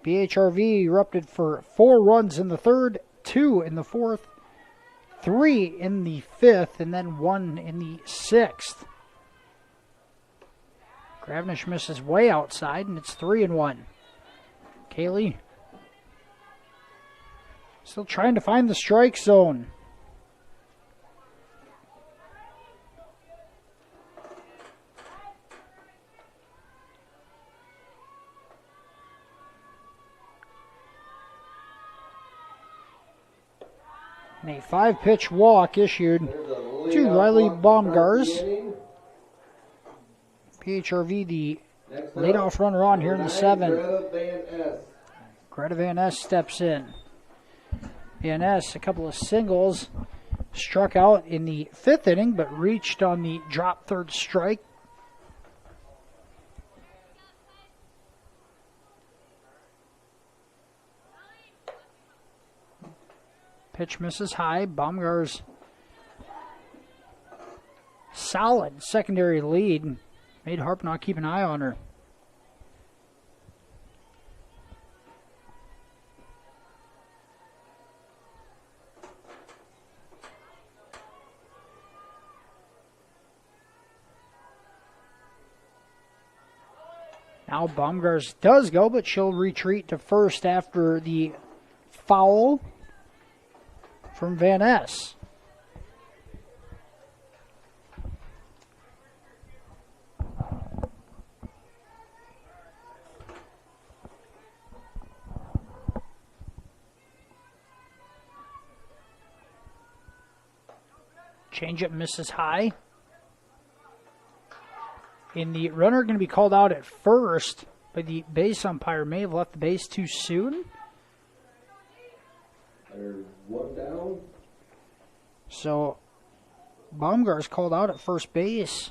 BHRV erupted for 4 runs in the third, 2 in the fourth, 3 in the fifth, and then 1 in the sixth. Gravnish misses way outside, and it's 3-1. Kaylee still trying to find the strike zone. And a 5-pitch walk issued to Riley Baumgars. PHRV, the leadoff runner on here in the 7th. Greta Van Ness steps in. Van Ness, a couple of singles, struck out in the 5th inning, but reached on the drop third strike. Pitch misses high. Baumgart's solid secondary lead made Harpnaugh keep an eye on her. Now Baumgart's does go, but she'll retreat to first after the foul from Van Ness. Changeup misses high. And the runner going to be called out at first, but the base umpire may have left the base too soon. There's 1 down. So Baumgart's called out at first base.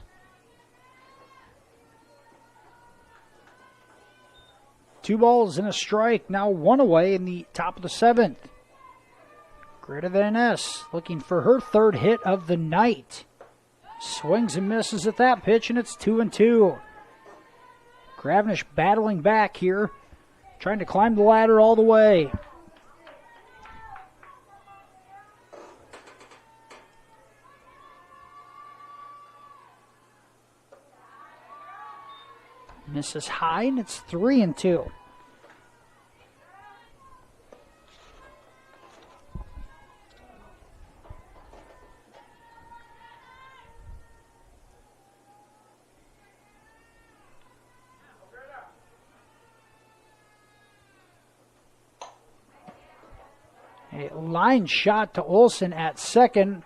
2 balls and a strike, now 1 away in the top of the 7th. Greta Van Ness looking for her 3rd hit of the night. Swings and misses at that pitch, and it's 2-2. Gravnish battling back here, trying to climb the ladder all the way. Misses high, and it's 3-2. A line shot to Olsen at second.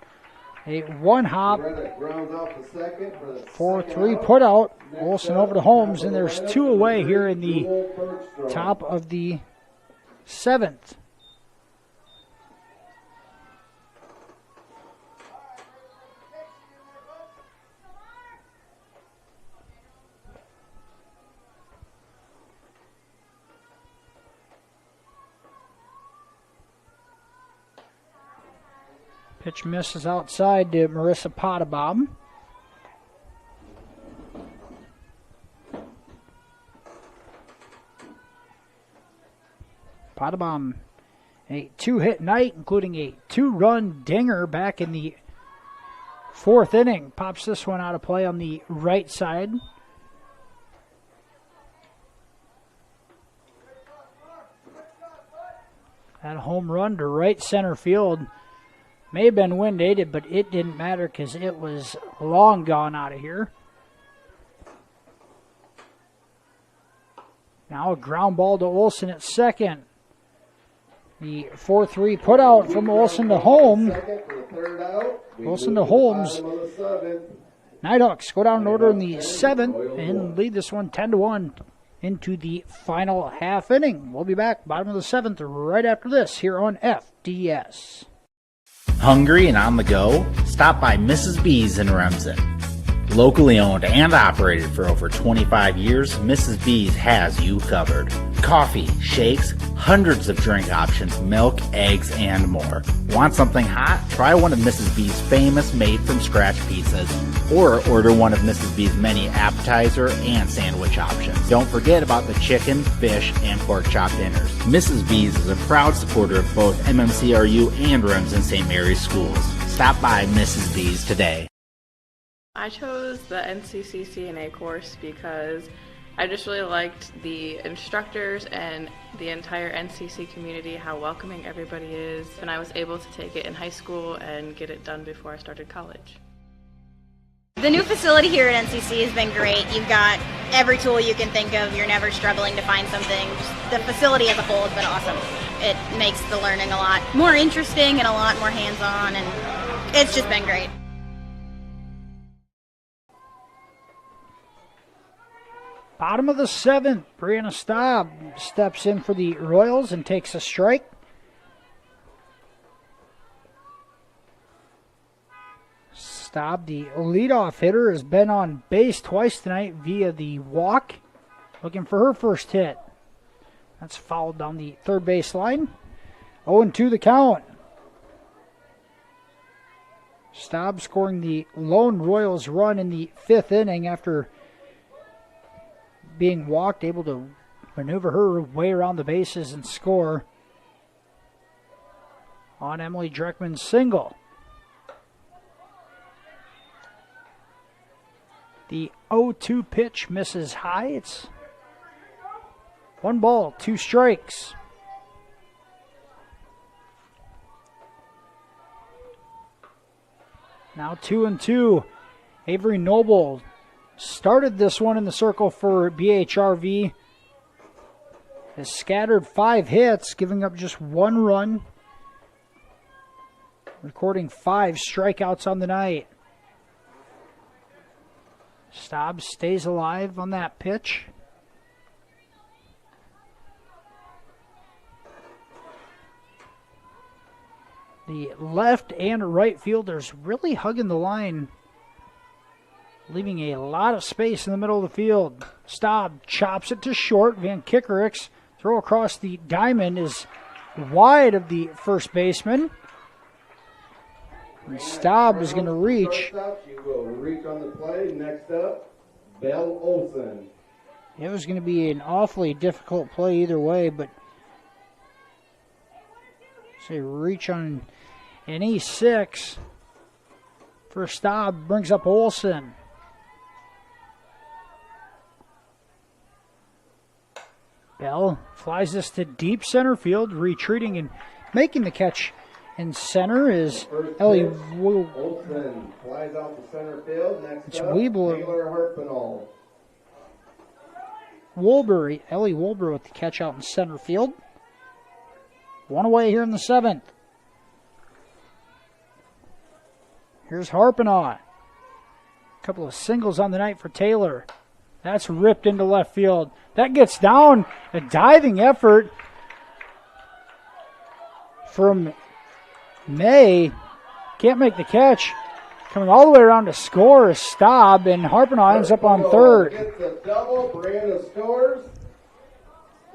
A 1-hop. 4-3 put out. Olsen over to Holmes, and there's 2 away here in the top of the 7th. Pitch misses outside to Marissa Potabom. Potabom, a 2-hit night, including a 2-run dinger back in the 4th inning. Pops this one out of play on the right side. That home run to right center field may have been wind aided, but it didn't matter because it was long gone out of here. Now a ground ball to Olsen at second. The 4-3 put out from Olsen to Holmes. Olsen to Holmes. Nighthawks go down in order in the 7th and lead this one 10-1 into the final half inning. We'll be back bottom of the 7th right after this here on FDS. Hungry and on the go? Stop by Mrs. B's in Remsen. Locally owned and operated for over 25 years, Mrs. B's has you covered. Coffee, shakes, hundreds of drink options, milk, eggs, and more. Want something hot? Try one of Mrs. B's famous made-from-scratch pizzas, or order one of Mrs. B's many appetizer and sandwich options. Don't forget about the chicken, fish, and pork chop dinners. Mrs. B's is a proud supporter of both MMCRU and Remsen St. Mary's schools. Stop by Mrs. B's today. I chose the NCCCNA course because I just really liked the instructors and the entire NCC community, how welcoming everybody is, and I was able to take it in high school and get it done before I started college. The new facility here at NCC has been great. You've got every tool you can think of. You're never struggling to find something. Just the facility as a whole has been awesome. It makes the learning a lot more interesting and a lot more hands-on, and it's just been great. Bottom of the 7th, Brianna Staub steps in for the Royals and takes a strike. Staub, the leadoff hitter, has been on base twice tonight via the walk, looking for her first hit. That's fouled down the third base line. 0-2 the count. Staub scoring the lone Royals run in the 5th inning after being walked, able to maneuver her way around the bases and score on Emily Dreckman's single. The 0-2 pitch misses high. It's 1 ball, 2 strikes. Now 2-2. Avery Noble started this one in the circle for BHRV. Has scattered 5 hits, giving up just 1 run. Recording 5 strikeouts on the night. Staub stays alive on that pitch. The left and right fielders really hugging the line, leaving a lot of space in the middle of the field. Staub chops it to short. Van Kickerick's throw across the diamond is wide of the first baseman. And Staub is going to reach. She will reach on the play. Next up, Belle Olson. It was going to be an awfully difficult play either way, but say reach on an E6 for Staub brings up Olson. Bell flies this to deep center field, retreating and making the catch in center is Ellie Olson flies out to center field. Next up, Taylor Harpenall. Wolber, Ellie Wolber with the catch out in center field. 1 away here in the 7th. Here's Harpenaugh. A couple of singles on the night for Taylor. That's ripped into left field. That gets down. A diving effort from May. Can't make the catch. Coming all the way around to score is Staub, and Harpenaugh ends up on third. Gets the double. Brianna scores.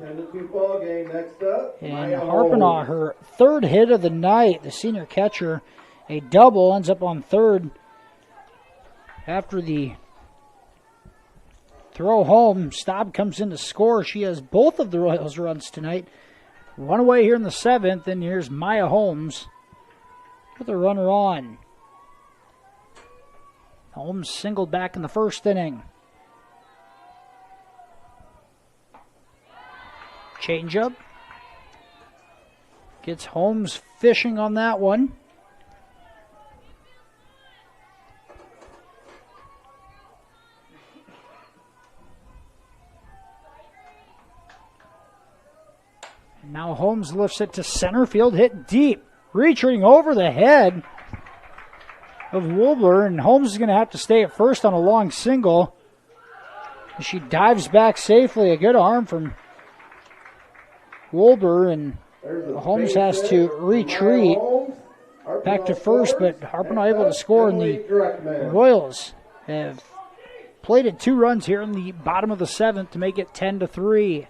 10-2 ball game. Next up, and Harpenaugh, her 3rd hit of the night, the senior catcher, a double, ends up on third. After the throw home, Staub comes in to score. She has both of the Royals runs tonight. 1 away here in the 7th, and here's Maya Holmes with a runner on. Holmes singled back in the 1st inning. Changeup. Gets Holmes fishing on that one. And now Holmes lifts it to center field, hit deep. Retreating over the head of Wolber, and Holmes is going to have to stay at first on a long single. She dives back safely. A good arm from Wolber, and Holmes has to retreat back to first, but Harpenaugh able to score, and the Royals have plated 2 runs here in the bottom of the 7th to make it 10-3.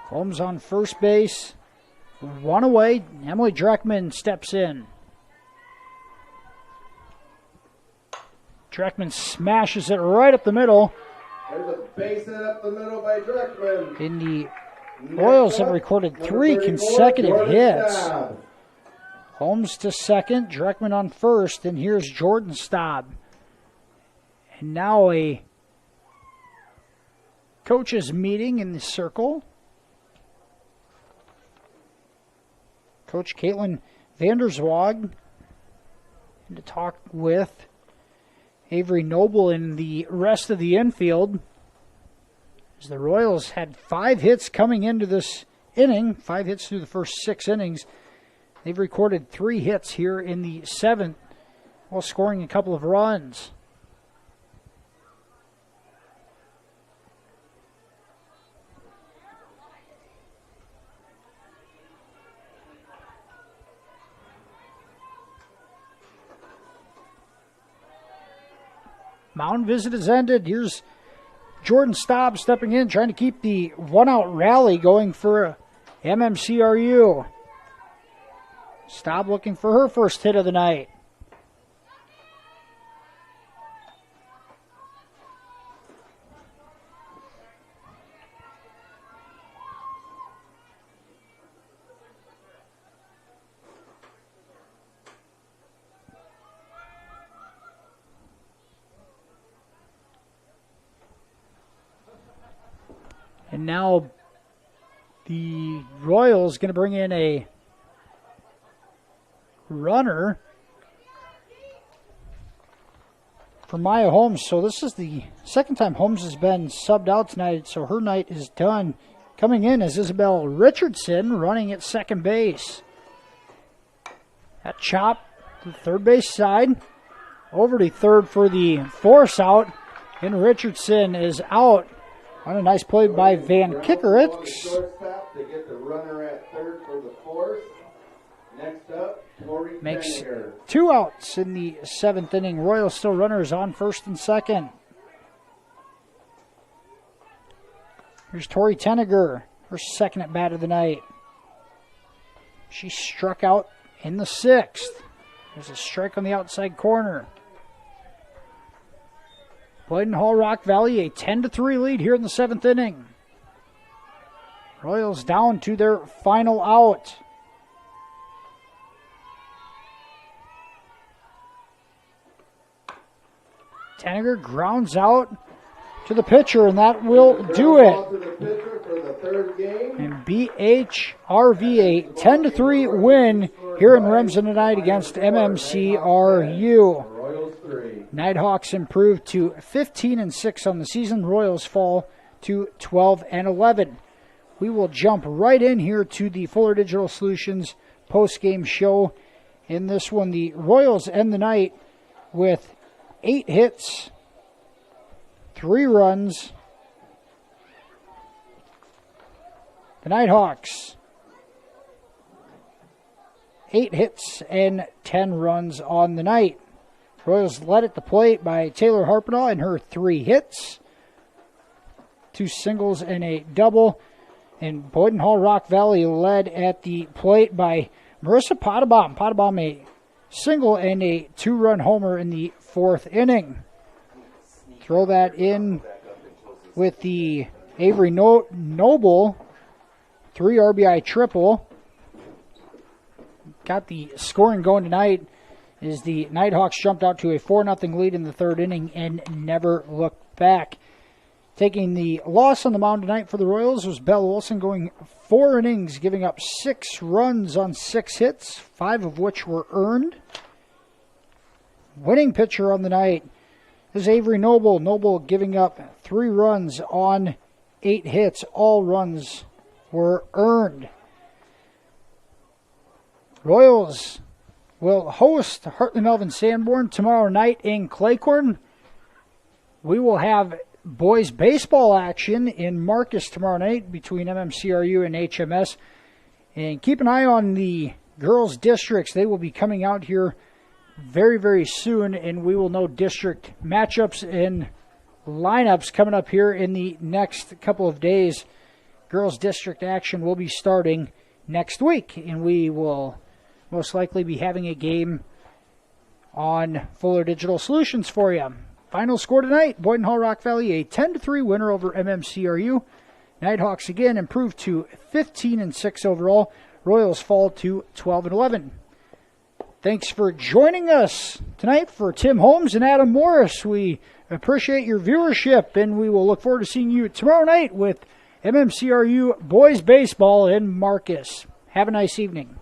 Holmes on first base. 1 away. Emily Dreckman steps in. Dreckman smashes it right up the middle. There's a base hit up the middle by Dreckman. And the Royals have recorded 3 consecutive hits. Holmes to second, Dreckman on first, and here's Jordan Staub. And now a coaches meeting in the circle. Coach Caitlin Vanderswag to talk with Avery Noble and the rest of the infield. As the Royals had 5 hits coming into this inning, 5 hits through the first 6 innings. They've recorded 3 hits here in the 7th while scoring a couple of runs. Mound visit has ended. Here's Jordan Staub stepping in, trying to keep the 1-out rally going for MMCRU. Staub looking for her first hit of the night. And now the Royals going to bring in a runner for Maya Holmes. So this is the second time Holmes has been subbed out tonight, so her night is done. Coming in is Isabel Richardson, running at second base. That chop to the third base side. Over to third for the force out, and Richardson is out. On a nice play by Van Kickeritz. Shortstop to get the runner at third for the force. Next up, Tori Makes Tenninger. 2 outs in the 7th inning. Royals still runners on first and second. Here's Tori Tenninger, her second at bat of the night. She struck out in the 6th. There's a strike on the outside corner. Played in Hall Rock Valley, a 10-3 lead here in the 7th inning. Royals down to their final out. Tenninger grounds out to the pitcher, and that will do it. And BHRV, a 10-3 win here in Remsen tonight against MMCRU. Nighthawks improved to 15-6 on the season. Royals fall to 12-11. We will jump right in here to the Fuller Digital Solutions post-game show. In this one, the Royals end the night with 8 hits, 3 runs. The Nighthawks, 8 hits and 10 runs on the night. Royals led at the plate by Taylor Harpenau and her 3 hits, 2 singles and a double. And Boyden Hall Rock Valley led at the plate by Marissa Potabom. Potabom a single and a 2-run homer in the 4th inning. Throw that in with the Avery Noble 3 RBI triple. Got the scoring going tonight as the Nighthawks jumped out to a 4-0 lead in the 3rd inning and never looked back. Taking the loss on the mound tonight for the Royals was Belle Olson, going 4 innings, giving up 6 runs on 6 hits, 5 of which were earned. Winning pitcher on the night is Avery Noble. Noble giving up 3 runs on 8 hits. All runs were earned. Royals will host Hartley Melvin Sanborn tomorrow night in Claycorn. We will have boys baseball action in Marcus tomorrow night between MMCRU and HMS. And keep an eye on the girls districts, they will be coming out here very, very soon, and we will know district matchups and lineups coming up here in the next couple of days. Girls district action will be starting next week, and we will most likely be having a game on Fuller Digital Solutions for you. Final score tonight, Boynton Hall Rock Valley, a 10-3 winner over MMCRU. Nighthawks again improved to 15-6 overall. Royals fall to 12-11. Thanks for joining us tonight. For Tim Holmes and Adam Morris, we appreciate your viewership, and we will look forward to seeing you tomorrow night with MMCRU Boys Baseball in Marcus. Have a nice evening.